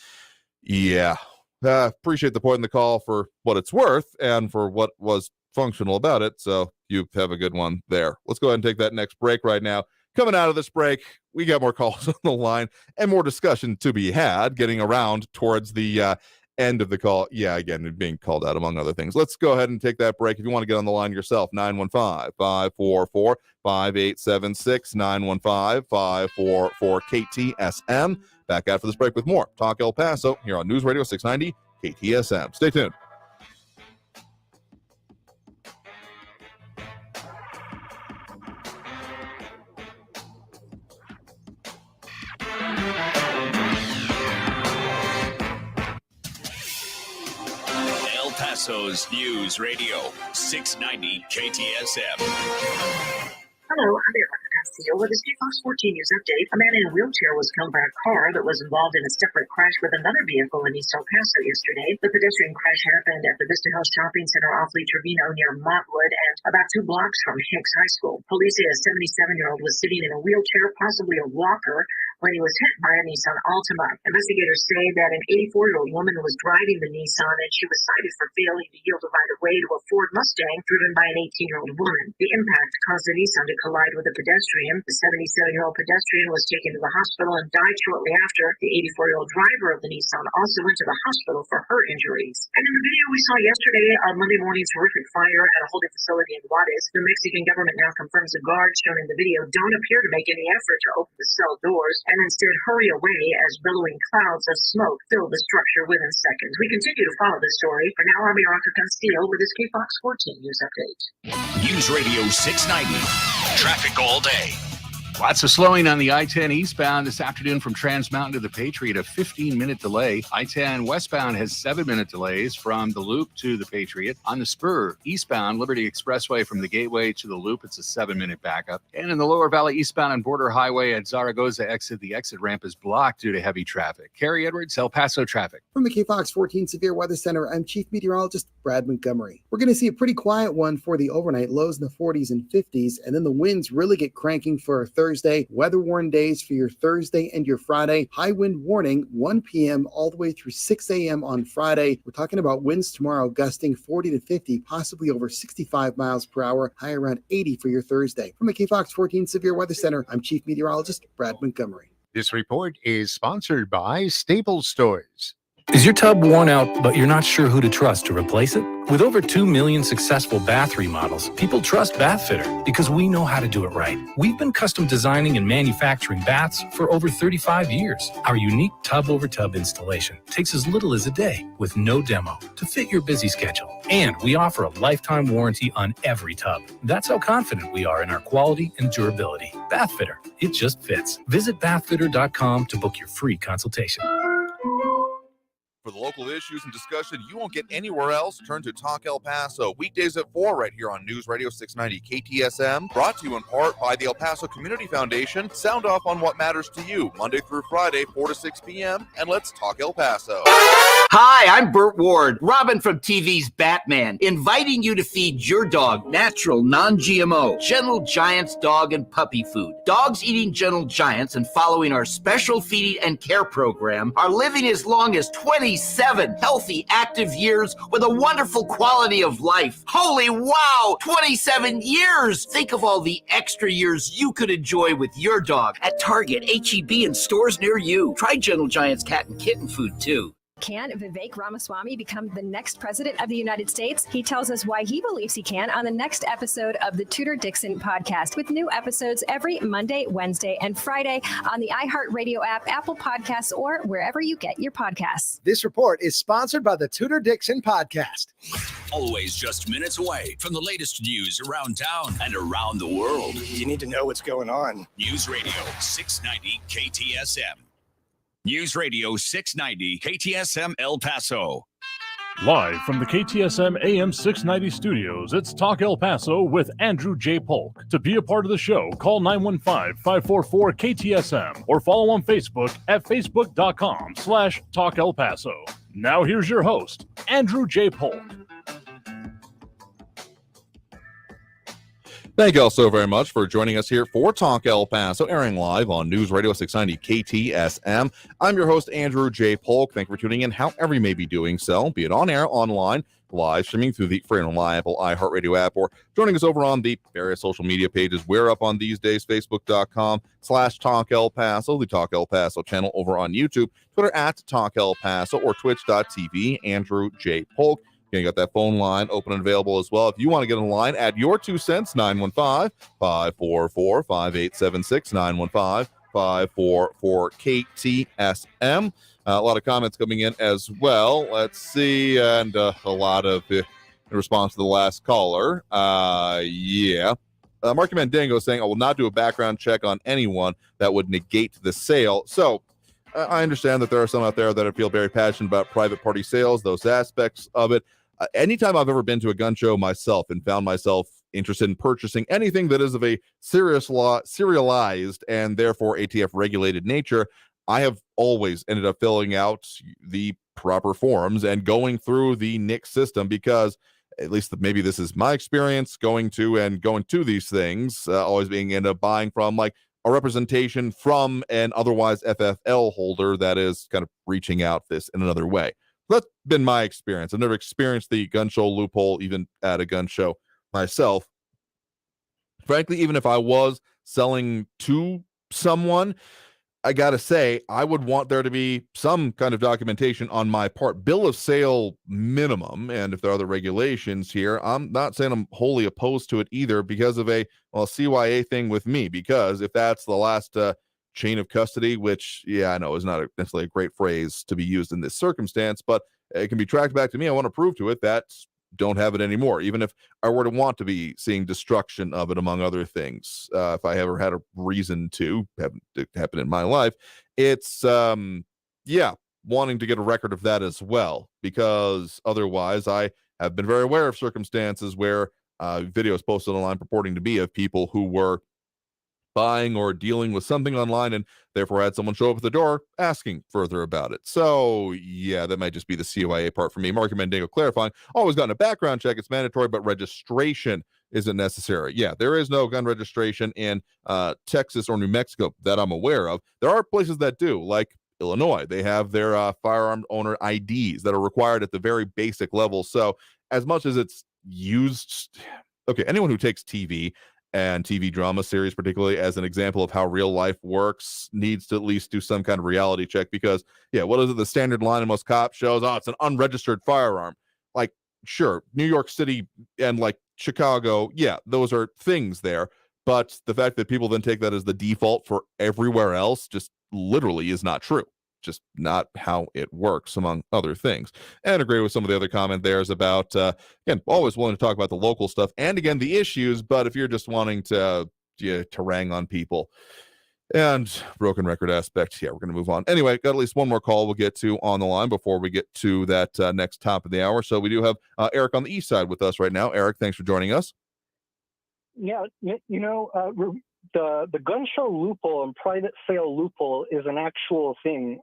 yeah, appreciate the point in the call for what it's worth and for what was functional about it. So you have a good one there. Let's go ahead and take that next break right now. Coming out of this break, we got more calls on the line and more discussion to be had, getting around towards the end of the call. Yeah, again, being called out among other things. Let's go ahead and take that break. If you want to get on the line yourself, 915-544-5876, 915-544-KTSM. Back after this break with more Talk El Paso here on News Radio 690 KTSM. Stay tuned. El Paso's News Radio 690 KTSM. Hello, I'm Erica Castillo with the State Fox 14 News Update. A man in a wheelchair was killed by a car that was involved in a separate crash with another vehicle in East El Paso yesterday. The pedestrian crash happened at the Vista Hills Shopping Center off Lee Trevino near Montwood and about 2 blocks from Hicks High School. Police say a 77-year-old was sitting in a wheelchair, possibly a walker, when he was hit by a Nissan Altima. Investigators say that an 84-year-old woman was driving the Nissan and she was cited for failing to yield a right-of-way to a Ford Mustang driven by an 18-year-old woman. The impact caused the Nissan to collide with a pedestrian. The 77-year-old pedestrian was taken to the hospital and died shortly after. The 84-year-old driver of the Nissan also went to the hospital for her injuries. And in the video we saw yesterday on Monday morning's horrific fire at a holding facility in Juarez, the Mexican government now confirms the guards shown in the video don't appear to make any effort to open the cell doors and instead hurry away as billowing clouds of smoke fill the structure within seconds. We continue to follow this story. For now, I'm Erica Castillo with this KFOX 14 News Update. News Radio 690. Traffic all day. Lots of slowing on the I-10 eastbound this afternoon from Trans Mountain to the Patriot, a 15-minute delay. I-10 westbound has 7-minute delays from the Loop to the Patriot. On the spur, eastbound Liberty Expressway from the Gateway to the Loop, it's a 7-minute backup. And in the Lower Valley eastbound on Border Highway at Zaragoza exit, the exit ramp is blocked due to heavy traffic. Carrie Edwards, El Paso traffic. From the KFOX 14 Severe Weather Center, I'm Chief Meteorologist Brad Montgomery. We're going to see a pretty quiet one for the overnight, lows in the 40s and 50s, and then the winds really get cranking for Thursday. Weather-worn days for your Thursday and your Friday. High wind warning, 1 p.m. all the way through 6 a.m. on Friday. We're talking about winds tomorrow gusting 40 to 50, possibly over 65 miles per hour, high around 80 for your Thursday. From the KFOX 14 Severe Weather Center, I'm Chief Meteorologist Brad Montgomery. This report is sponsored by Staples Stores. Is your tub worn out, but you're not sure who to trust to replace it? With over 2 million successful bath remodels, people trust Bathfitter because we know how to do it right. We've been custom designing and manufacturing baths for over 35 years. Our unique tub-over-tub installation takes as little as a day with no demo to fit your busy schedule. And we offer a lifetime warranty on every tub. That's how confident we are in our quality and durability. Bathfitter, it just fits. Visit bathfitter.com to book your free consultation. For the local issues and discussion you won't get anywhere else, turn to Talk El Paso. Weekdays at 4 right here on News Radio 690 KTSM. Brought to you in part by the El Paso Community Foundation. Sound off on what matters to you, Monday through Friday, 4 to 6 p.m. And let's talk El Paso. Hi, I'm Burt Ward, Robin from TV's Batman, inviting you to feed your dog natural, non-GMO, Gentle Giants dog and puppy food. Dogs eating Gentle Giants and following our special feeding and care program are living as long as 27 healthy, active years with a wonderful quality of life. Holy wow, 27 years! Think of all the extra years you could enjoy with your dog at Target, H-E-B, and stores near you. Try Gentle Giants cat and kitten food, too. Can Vivek Ramaswamy become the next president of the United States? He tells us why he believes he can on the next episode of the Tudor Dixon podcast, with new episodes every Monday, Wednesday, and Friday on the iHeartRadio app, Apple Podcasts, or wherever you get your podcasts. This report is sponsored by the Tudor Dixon podcast. Always just minutes away from the latest news around town and around the world. You need to know what's going on. News Radio 690 KTSM. News Radio 690 KTSM El Paso. Live from the KTSM AM 690 studios, it's Talk El Paso with Andrew J. Polk. To be a part of the show, call 915-544-KTSM or follow on Facebook at facebook.com/Talk El Paso. Now here's your host, Andrew J. Polk. Thank you all so very much for joining us here for Talk El Paso, airing live on News Radio 690 KTSM. I'm your host, Andrew J. Polk. Thank you for tuning in, however you may be doing so, be it on air, online, live streaming through the free and reliable iHeartRadio app, or joining us over on the various social media pages we're up on these days, facebook.com/Talk El Paso, the Talk El Paso channel over on YouTube, Twitter at Talk El Paso, or twitch.tv, Andrew J. Polk. You got that phone line open and available as well. If you want to get on the line, add your 2 cents, 915-544-5876, 915-544-KTSM. A lot of comments coming in as well. Let's see, and a lot of in response to the last caller. Marky Mandingo saying, I will not do a background check on anyone that would negate the sale. So I understand that there are some out there that feel very passionate about private party sales, those aspects of it. Anytime I've ever been to a gun show myself and found myself interested in purchasing anything that is of a serialized and therefore ATF regulated nature, I have always ended up filling out the proper forms and going through the NIC system, because at least maybe this is my experience going to these things, always end up buying from like a representation from an otherwise FFL holder that is kind of reaching out this in another way. That's been my experience. I've never experienced the gun show loophole even at a gun show myself. Frankly, even if I was selling to someone, I gotta say, I would want there to be some kind of documentation on my part, bill of sale minimum. And if there are other regulations here, I'm not saying I'm wholly opposed to it either, because of a CYA thing with me. Because if that's the last chain of custody, which, I know is not necessarily a great phrase to be used in this circumstance, but it can be tracked back to me. I want to prove to it that don't have it anymore, even if I were to want to be seeing destruction of it, among other things. If I ever had a reason to, haven't happened in my life, it's wanting to get a record of that as well, because otherwise I have been very aware of circumstances where videos posted online purporting to be of people who were buying or dealing with something online and therefore had someone show up at the door asking further about it. So that might just be the CYA part for me. Marky Mandingo clarifying, always gotten a background check. It's mandatory, but registration isn't necessary. There is no gun registration in Texas or New Mexico that I'm aware of. There are places that do, like Illinois. They have their firearm owner IDs that are required at the very basic level. So as much as it's used, anyone who takes TV and TV drama series, particularly as an example of how real life works, needs to at least do some kind of reality check, because what is it? The standard line in most cop shows, it's an unregistered firearm. Like, sure, New York City and like Chicago, those are things there. But the fact that people then take that as the default for everywhere else just literally is not true. Just not how it works, among other things. And agree with some of the other comment there is about, again, always willing to talk about the local stuff and, again, the issues. But if you're just wanting to harangue on people, And broken record aspect. Yeah, we're going to move on. Anyway, got at least one more call we'll get to on the line before we get to that next top of the hour. So we do have Eric on the east side with us right now. Eric, thanks for joining us. Yeah, the gun show loophole and private sale loophole is an actual thing.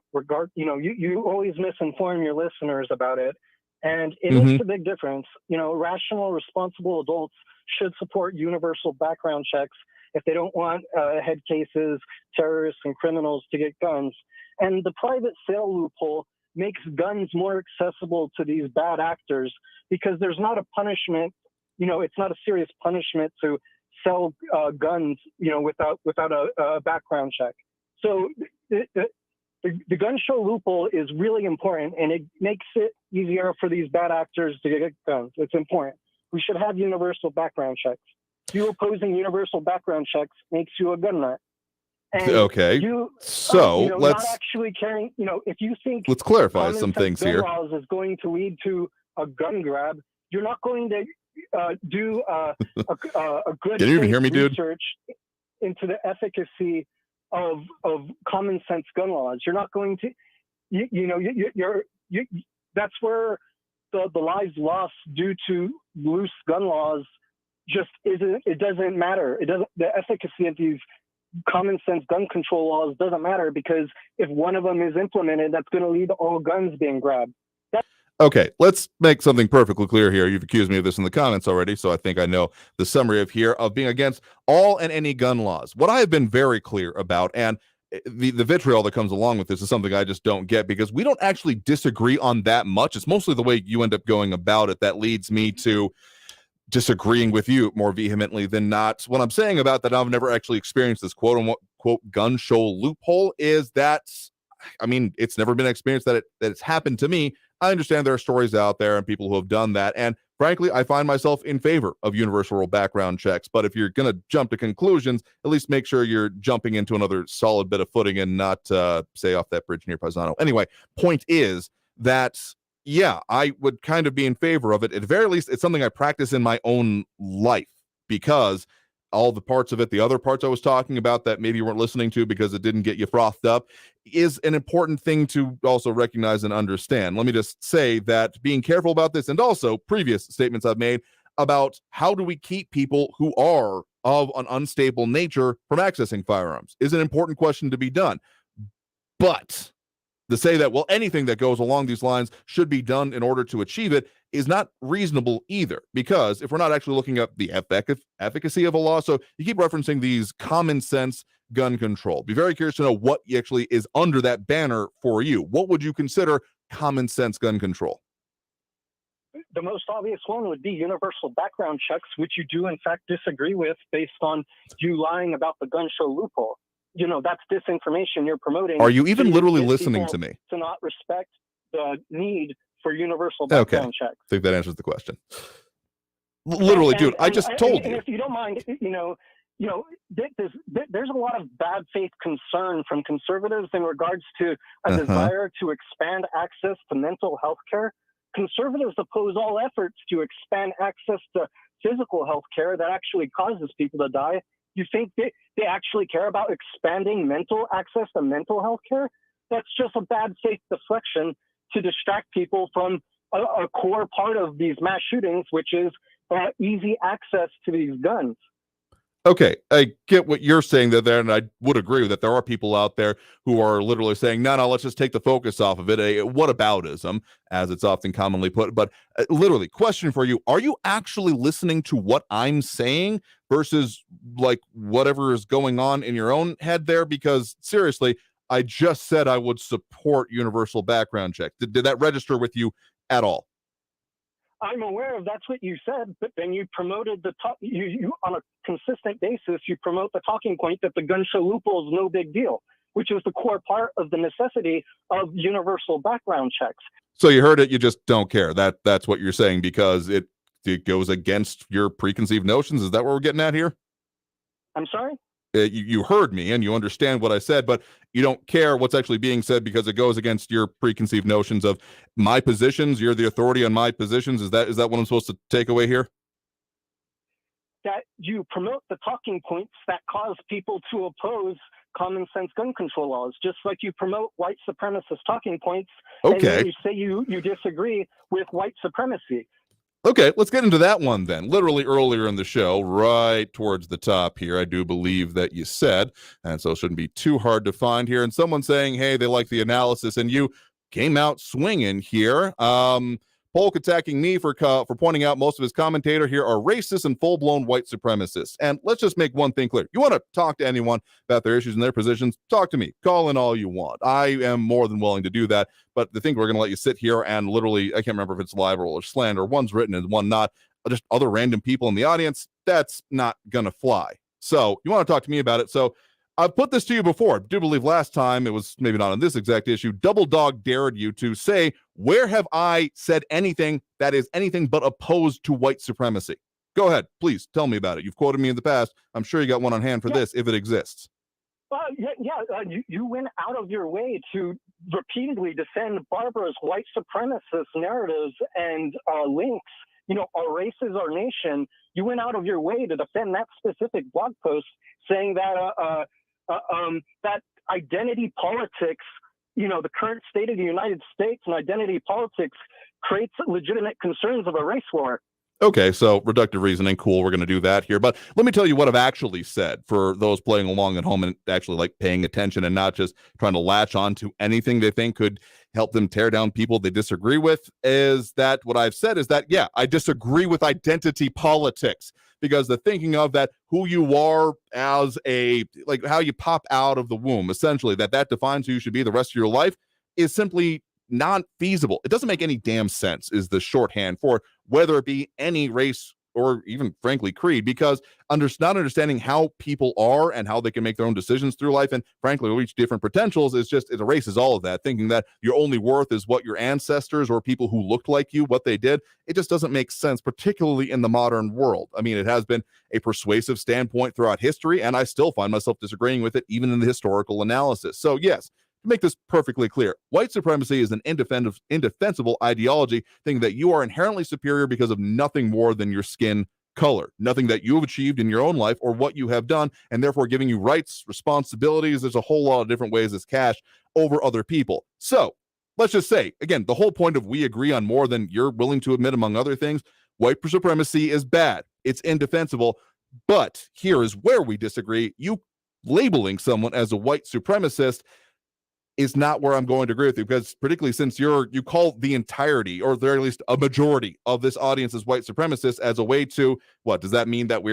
You always misinform your listeners about it, and it makes a big difference. Rational, responsible adults should support universal background checks if they don't want head cases, terrorists, and criminals to get guns. And the private sale loophole makes guns more accessible to these bad actors because there's not a punishment. It's not a serious punishment to sell guns, without a background check. So the gun show loophole is really important, and it makes it easier for these bad actors to get guns. It's important. We should have universal background checks. You opposing universal background checks makes you a gun nut. And okay. So let's not actually carrying. If you think let's clarify some things here. Laws is going to lead to a gun grab. You're not going to do a good Can you even hear me, dude? research into the efficacy of common sense gun laws. You're not going to. That's where the lives lost due to loose gun laws just isn't. It doesn't matter. It doesn't. The efficacy of these common sense gun control laws doesn't matter because if one of them is implemented, that's going to lead to all guns being grabbed. Okay, let's make something perfectly clear here. You've accused me of this in the comments already, so I think I know the summary of being against all and any gun laws. What I have been very clear about, and the vitriol that comes along with this is something I just don't get because we don't actually disagree on that much. It's mostly the way you end up going about it that leads me to disagreeing with you more vehemently than not. What I'm saying about that I've never actually experienced this quote gun show loophole is that, it's never been an experience that it's happened to me. I understand there are stories out there and people who have done that. And frankly, I find myself in favor of universal background checks. But if you're going to jump to conclusions, at least make sure you're jumping into another solid bit of footing and not, say, off that bridge near Paisano. Anyway, point is that, yeah, I would kind of be in favor of it. At the very least, it's something I practice in my own life because all the parts of it, the other parts I was talking about that maybe you weren't listening to because it didn't get you frothed up, is an important thing to also recognize and understand. Let me just say that being careful about this and also previous statements I've made about how do we keep people who are of an unstable nature from accessing firearms is an important question to be done. But to say that, well, anything that goes along these lines should be done in order to achieve it is not reasonable either, because if we're not actually looking at the efficacy of a law, so you keep referencing these common sense gun control. Be very curious to know what actually is under that banner for you. What would you consider common sense gun control? The most obvious one would be universal background checks, which you do in fact disagree with based on you lying about the gun show loophole. That's disinformation you're promoting. Are you even literally listening to me? To not respect the need for universal background checks. I think that answers the question. Literally, dude, I just told you. And if you don't mind, there's a lot of bad faith concern from conservatives in regards to a desire to expand access to mental health care. Conservatives oppose all efforts to expand access to physical health care that actually causes people to die. You think they actually care about expanding mental access to mental health care? That's just a bad faith deflection to distract people from a core part of these mass shootings, which is easy access to these guns. Okay, I get what you're saying there, and I would agree that there are people out there who are literally saying, no, let's just take the focus off of it. A whataboutism, as it's often commonly put. But literally, question for you, are you actually listening to what I'm saying versus like whatever is going on in your own head there? Because seriously, I just said I would support universal background check. Did that register with you at all? I'm aware of that's what you said, but then you promoted you on a consistent basis, you promote the talking point that the gun show loophole is no big deal, which is the core part of the necessity of universal background checks. So you heard it, you just don't care. That's what you're saying because it goes against your preconceived notions. Is that what we're getting at here? I'm sorry? You heard me and you understand what I said, but you don't care what's actually being said because it goes against your preconceived notions of my positions. You're the authority on my positions. Is that what I'm supposed to take away here? That you promote the talking points that cause people to oppose common sense gun control laws, just like you promote white supremacist talking points. Okay. And then you say you disagree with white supremacy. Okay, let's get into that one then. Literally earlier in the show, right towards the top here, I do believe that you said, and so it shouldn't be too hard to find here, and someone saying, hey, they like the analysis, and you came out swinging here. Polk attacking me for pointing out most of his commentator here are racist and full-blown white supremacists. And let's just make one thing clear. You want to talk to anyone about their issues and their positions, talk to me. Call in all you want. I am more than willing to do that. But the thing we're going to let you sit here and literally, I can't remember if it's libel or slander, one's written and one not, just other random people in the audience, that's not going to fly. So you want to talk to me about it. So I've put this to you before. I do believe last time, it was maybe not on this exact issue, Double Dog dared you to say, where have I said anything that is anything but opposed to white supremacy? Go ahead, please tell me about it. You've quoted me in the past. I'm sure you got one on hand for this if it exists. You went out of your way to repeatedly defend Barbara's white supremacist narratives and links. Our race is our nation. You went out of your way to defend that specific blog post, saying that that identity politics, the current state of the United States and identity politics creates legitimate concerns of a race war. Okay, so reductive reasoning, cool, we're going to do that here. But let me tell you what I've actually said for those playing along at home and actually like paying attention and not just trying to latch on to anything they think could help them tear down people they disagree with. Is that what I've said is that, yeah, I disagree with identity politics, because the thinking of that who you are as like how you pop out of the womb, essentially, that defines who you should be the rest of your life is simply not feasible. It doesn't make any damn sense is the shorthand for whether it be any race or even frankly creed, because not understanding how people are and how they can make their own decisions through life and frankly reach different potentials it erases all of that. Thinking that your only worth is what your ancestors or people who looked like you, what they did, it just doesn't make sense, particularly in the modern world. I mean, it has been a persuasive standpoint throughout history, and I still find myself disagreeing with it even in the historical analysis. So yes, to make this perfectly clear, white supremacy is an indefensible ideology, thinking that you are inherently superior because of nothing more than your skin color, nothing that you have achieved in your own life or what you have done, and therefore giving you rights, responsibilities. There's a whole lot of different ways as cash over other people. So let's just say, again, the whole point of we agree on more than you're willing to admit, among other things, white supremacy is bad. It's indefensible. But here is where we disagree. You labeling someone as a white supremacist is not where I'm going to agree with you, because particularly since you call the entirety, or at the very least a majority of this audience as white supremacists, as a way to, what does that mean, that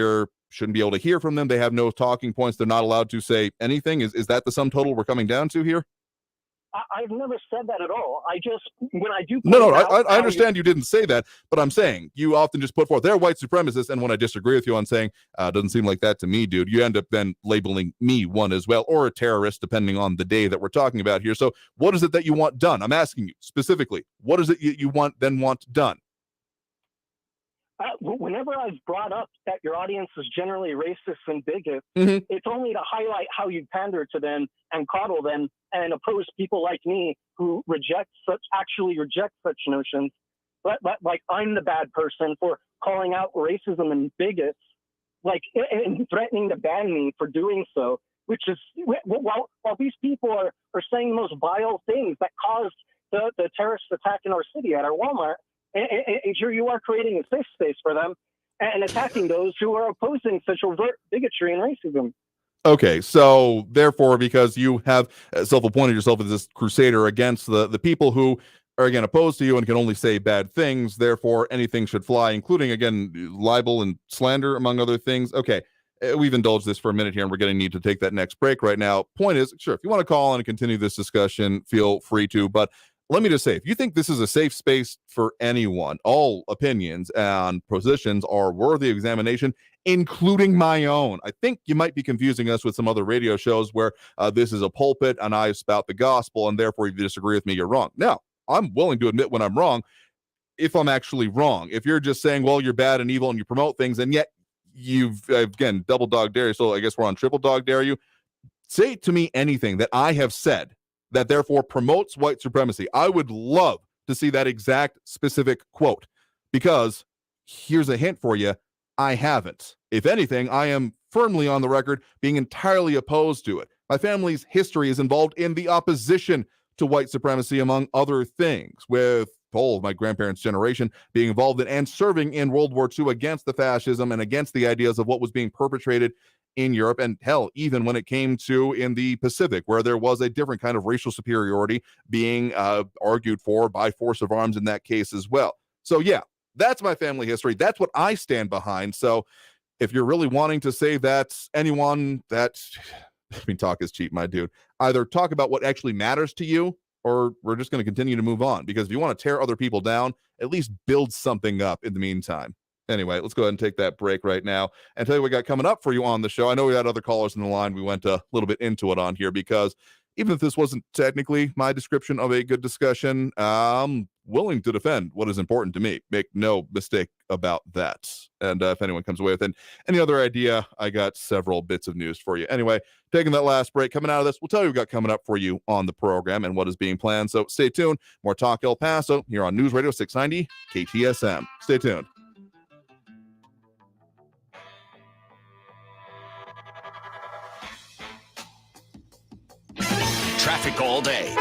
shouldn't be able to hear from them? They have no talking points. They're not allowed to say anything. Is that the sum total we're coming down to here? I've never said that at all. When I do. No, I understand you didn't say that, but I'm saying you often just put forth, they're white supremacists. And when I disagree with you on saying, doesn't seem like that to me, dude, you end up then labeling me one as well, or a terrorist, depending on the day that we're talking about here. So what is it that you want done? I'm asking you specifically, what is it you want done? Whenever I've brought up that your audience is generally racist and bigots, it's only to highlight how you pander to them and coddle them and oppose people like me who actually reject such notions. But like I'm the bad person for calling out racism and bigots, and threatening to ban me for doing so, which is while these people are saying the most vile things that caused the terrorist attack in our city at our Walmart. And here you are creating a safe space for them and attacking those who are opposing such overt bigotry and racism. Okay, so therefore, because you have self-appointed yourself as this crusader against the people who are, again, opposed to you and can only say bad things, therefore anything should fly, including, again, libel and slander, among other things. Okay, we've indulged this for a minute here, and we're going to need to take that next break right now. Point is, sure, if you want to call in and continue this discussion, feel free to, but let me just say, if you think this is a safe space for anyone, all opinions and positions are worthy of examination, including my own. I think you might be confusing us with some other radio shows where this is a pulpit and I spout the gospel, and therefore if you disagree with me, you're wrong. Now, I'm willing to admit when I'm wrong, if I'm actually wrong. If you're just saying, well, you're bad and evil and you promote things, and yet you've, again, double dog dare you, so I guess we're on triple dog dare you, say to me anything that I have said that therefore promotes white supremacy. I would love to see that exact specific quote, because here's a hint for you, I haven't. If anything, I am firmly on the record being entirely opposed to it. My family's history is involved in the opposition to white supremacy, among other things, with whole of my grandparents' generation being involved in and serving in World War II against the fascism and against the ideas of what was being perpetrated in Europe, and hell, even when it came to in the Pacific, where there was a different kind of racial superiority being argued for by force of arms in that case as well. So yeah, that's my family history. That's what I stand behind. So if you're really wanting to say that anyone that, I mean, talk is cheap, my dude, either talk about what actually matters to you, or we're just going to continue to move on. Because if you want to tear other people down, at least build something up in the meantime. Anyway, let's go ahead and take that break right now and tell you what we got coming up for you on the show. I know we had other callers in the line. We went a little bit into it on here because even if this wasn't technically my description of a good discussion, I'm willing to defend what is important to me. Make no mistake about that. And if anyone comes away with any other idea, I got several bits of news for you. Anyway, taking that last break, coming out of this, we'll tell you what we got coming up for you on the program and what is being planned. So stay tuned. More Talk El Paso here on News Radio 690 KTSM. Stay tuned. Traffic all day.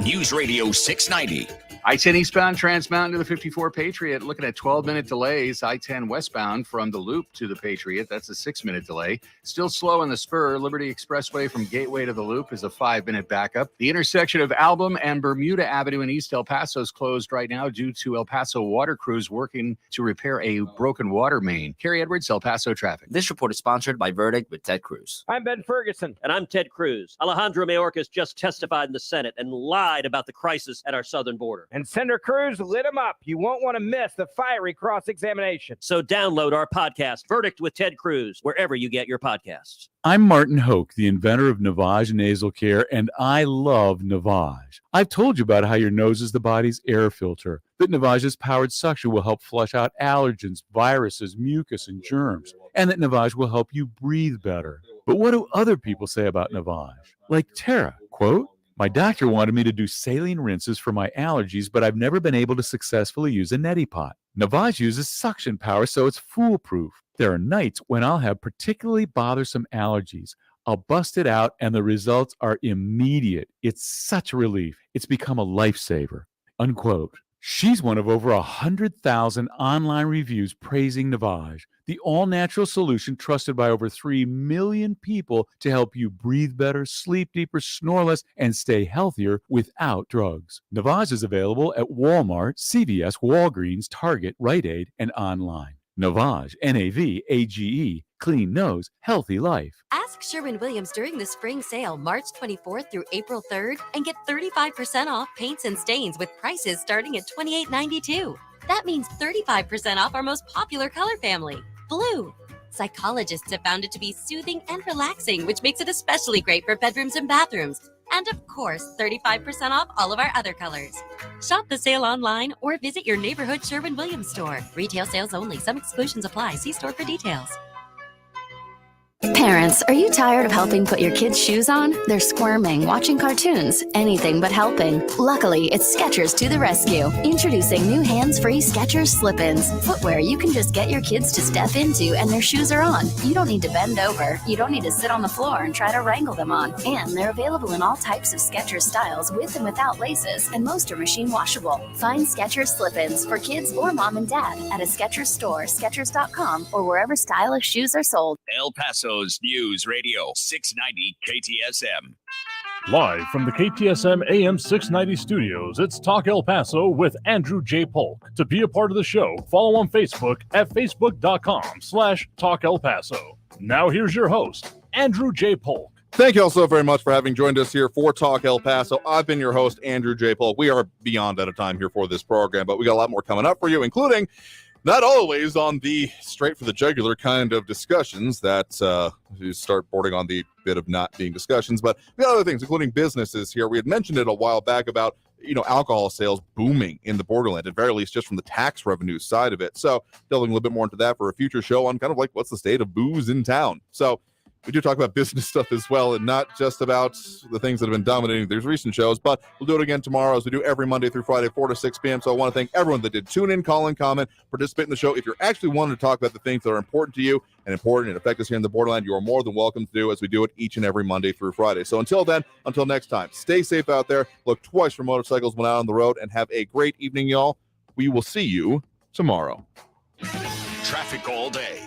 News Radio 690. I-10 eastbound, Trans Mountain to the 54 Patriot, looking at 12-minute delays. I-10 westbound from the Loop to the Patriot, that's a 6-minute delay. Still slow on the spur. Liberty Expressway from Gateway to the Loop is a 5-minute backup. The intersection of Album and Bermuda Avenue in East El Paso is closed right now due to El Paso water crews working to repair a broken water main. Kerry Edwards, El Paso traffic. This report is sponsored by Verdict with Ted Cruz. I'm Ben Ferguson. And I'm Ted Cruz. Alejandro Mayorkas just testified in the Senate and lied about the crisis at our southern border. And Senator Cruz lit him up. You won't want to miss the fiery cross-examination. So download our podcast, Verdict with Ted Cruz, wherever you get your podcasts. I'm Martin Hoke, the inventor of Navage Nasal Care, and I love Navage. I've told you about how your nose is the body's air filter, that Navage's powered suction will help flush out allergens, viruses, mucus, and germs, and that Navage will help you breathe better. But what do other people say about Navage? Like Tara, quote, "My doctor wanted me to do saline rinses for my allergies, but I've never been able to successfully use a neti pot. Navage uses suction power, so it's foolproof. There are nights when I'll have particularly bothersome allergies. I'll bust it out, and the results are immediate. It's such a relief. It's become a lifesaver," unquote. She's one of over 100,000 online reviews praising Navage, the all-natural solution trusted by over 3 million people to help you breathe better, sleep deeper, snore less, and stay healthier without drugs. Navage is available at Walmart, CVS, Walgreens, Target, Rite Aid, and online. Navage, N-A-V-A-G-E, clean nose, healthy life. Ask Sherwin-Williams during the spring sale, March 24th through April 3rd, and get 35% off paints and stains with prices starting at $28.92. That means 35% off our most popular color family, blue. Psychologists have found it to be soothing and relaxing, which makes it especially great for bedrooms and bathrooms. And of course, 35% off all of our other colors. Shop the sale online or visit your neighborhood Sherwin-Williams store. Retail sales only. Some exclusions apply. See store for details. Parents, are you tired of helping put your kids' shoes on? They're squirming, watching cartoons, anything but helping. Luckily, it's Skechers to the rescue. Introducing new hands-free Skechers slip-ins. Footwear you can just get your kids to step into and their shoes are on. You don't need to bend over. You don't need to sit on the floor and try to wrangle them on. And they're available in all types of Skechers styles with and without laces, and most are machine washable. Find Skechers slip-ins for kids or mom and dad at a Skechers store, Skechers.com, or wherever stylish shoes are sold. El Paso's News Radio 690 KTSM. Live from the KTSM AM 690 studios, it's Talk El Paso with Andrew J. Polk. To be a part of the show, follow on Facebook at facebook.com/Talk El Paso. Now here's your host, Andrew J. Polk. Thank you all so very much for having joined us here for Talk El Paso. I've been your host, Andrew J. Polk. We are beyond out of time here for this program, but we got a lot more coming up for you, including not always on the straight for the jugular kind of discussions that you start bordering on the bit of not being discussions, but we got other things, including businesses here. We had mentioned it a while back about, alcohol sales booming in the borderland, at very least just from the tax revenue side of it. So delving a little bit more into that for a future show on kind of like what's the state of booze in town. So we do talk about business stuff as well, and not just about the things that have been dominating these recent shows, but we'll do it again tomorrow as we do every Monday through Friday, 4 to 6 p.m. So I want to thank everyone that did tune in, call in, comment, participate in the show. If you're actually wanting to talk about the things that are important to you and important and affect us here in the borderland, you are more than welcome to do as we do it each and every Monday through Friday. So until then, until next time, stay safe out there, look twice for motorcycles when out on the road, and have a great evening, y'all. We will see you tomorrow. Traffic all day.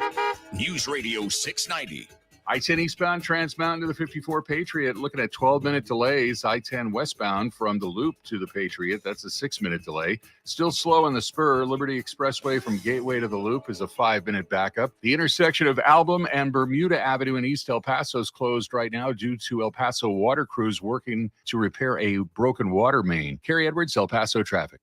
News Radio 690. I-10 eastbound, Trans Mountain to the 54 Patriot, looking at 12-minute delays. I-10 westbound from the Loop to the Patriot, that's a 6-minute delay. Still slow on the spur. Liberty Expressway from Gateway to the Loop is a 5-minute backup. The intersection of Album and Bermuda Avenue in East El Paso is closed right now due to El Paso water crews working to repair a broken water main. Carrie Edwards, El Paso traffic.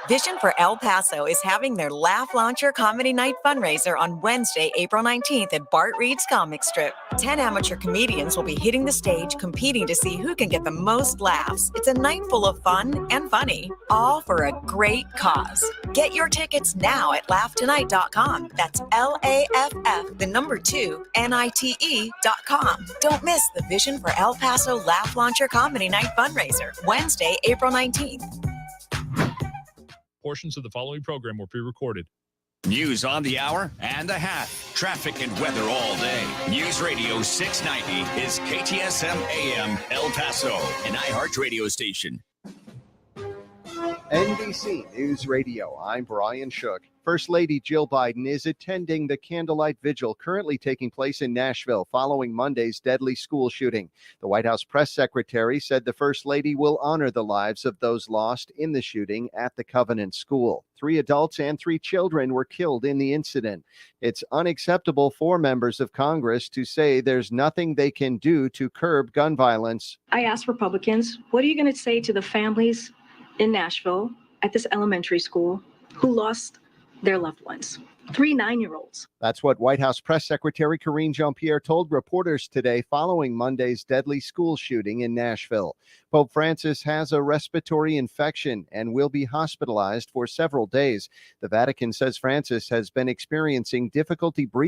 Vision for El Paso is having their Laugh Launcher Comedy Night fundraiser on Wednesday, April 19th at Bart Reed's Comic Strip. 10 amateur comedians will be hitting the stage, competing to see who can get the most laughs. It's a night full of fun and funny, all for a great cause. Get your tickets now at LaughTonight.com. That's LAFF2NITE.com. Don't miss the Vision for El Paso Laugh Launcher Comedy Night fundraiser, Wednesday, April 19th. Portions of the following program were pre-recorded. News on the hour and a half. Traffic and weather all day. News Radio 690 is KTSM AM El Paso, an iHeart radio station. NBC News Radio, I'm Brian Shook. First Lady Jill Biden is attending the candlelight vigil currently taking place in Nashville following Monday's deadly school shooting. The White House press secretary said the First Lady will honor the lives of those lost in the shooting at the Covenant School. 3 adults and 3 children were killed in the incident. It's unacceptable for members of Congress to say there's nothing they can do to curb gun violence. I asked Republicans, what are you going to say to the families in Nashville at this elementary school who lost their loved ones? 3 9-year-olds. That's what White House Press Secretary Karine Jean-Pierre told reporters today following Monday's deadly school shooting in Nashville. Pope Francis has a respiratory infection and will be hospitalized for several days. The Vatican says Francis has been experiencing difficulty breathing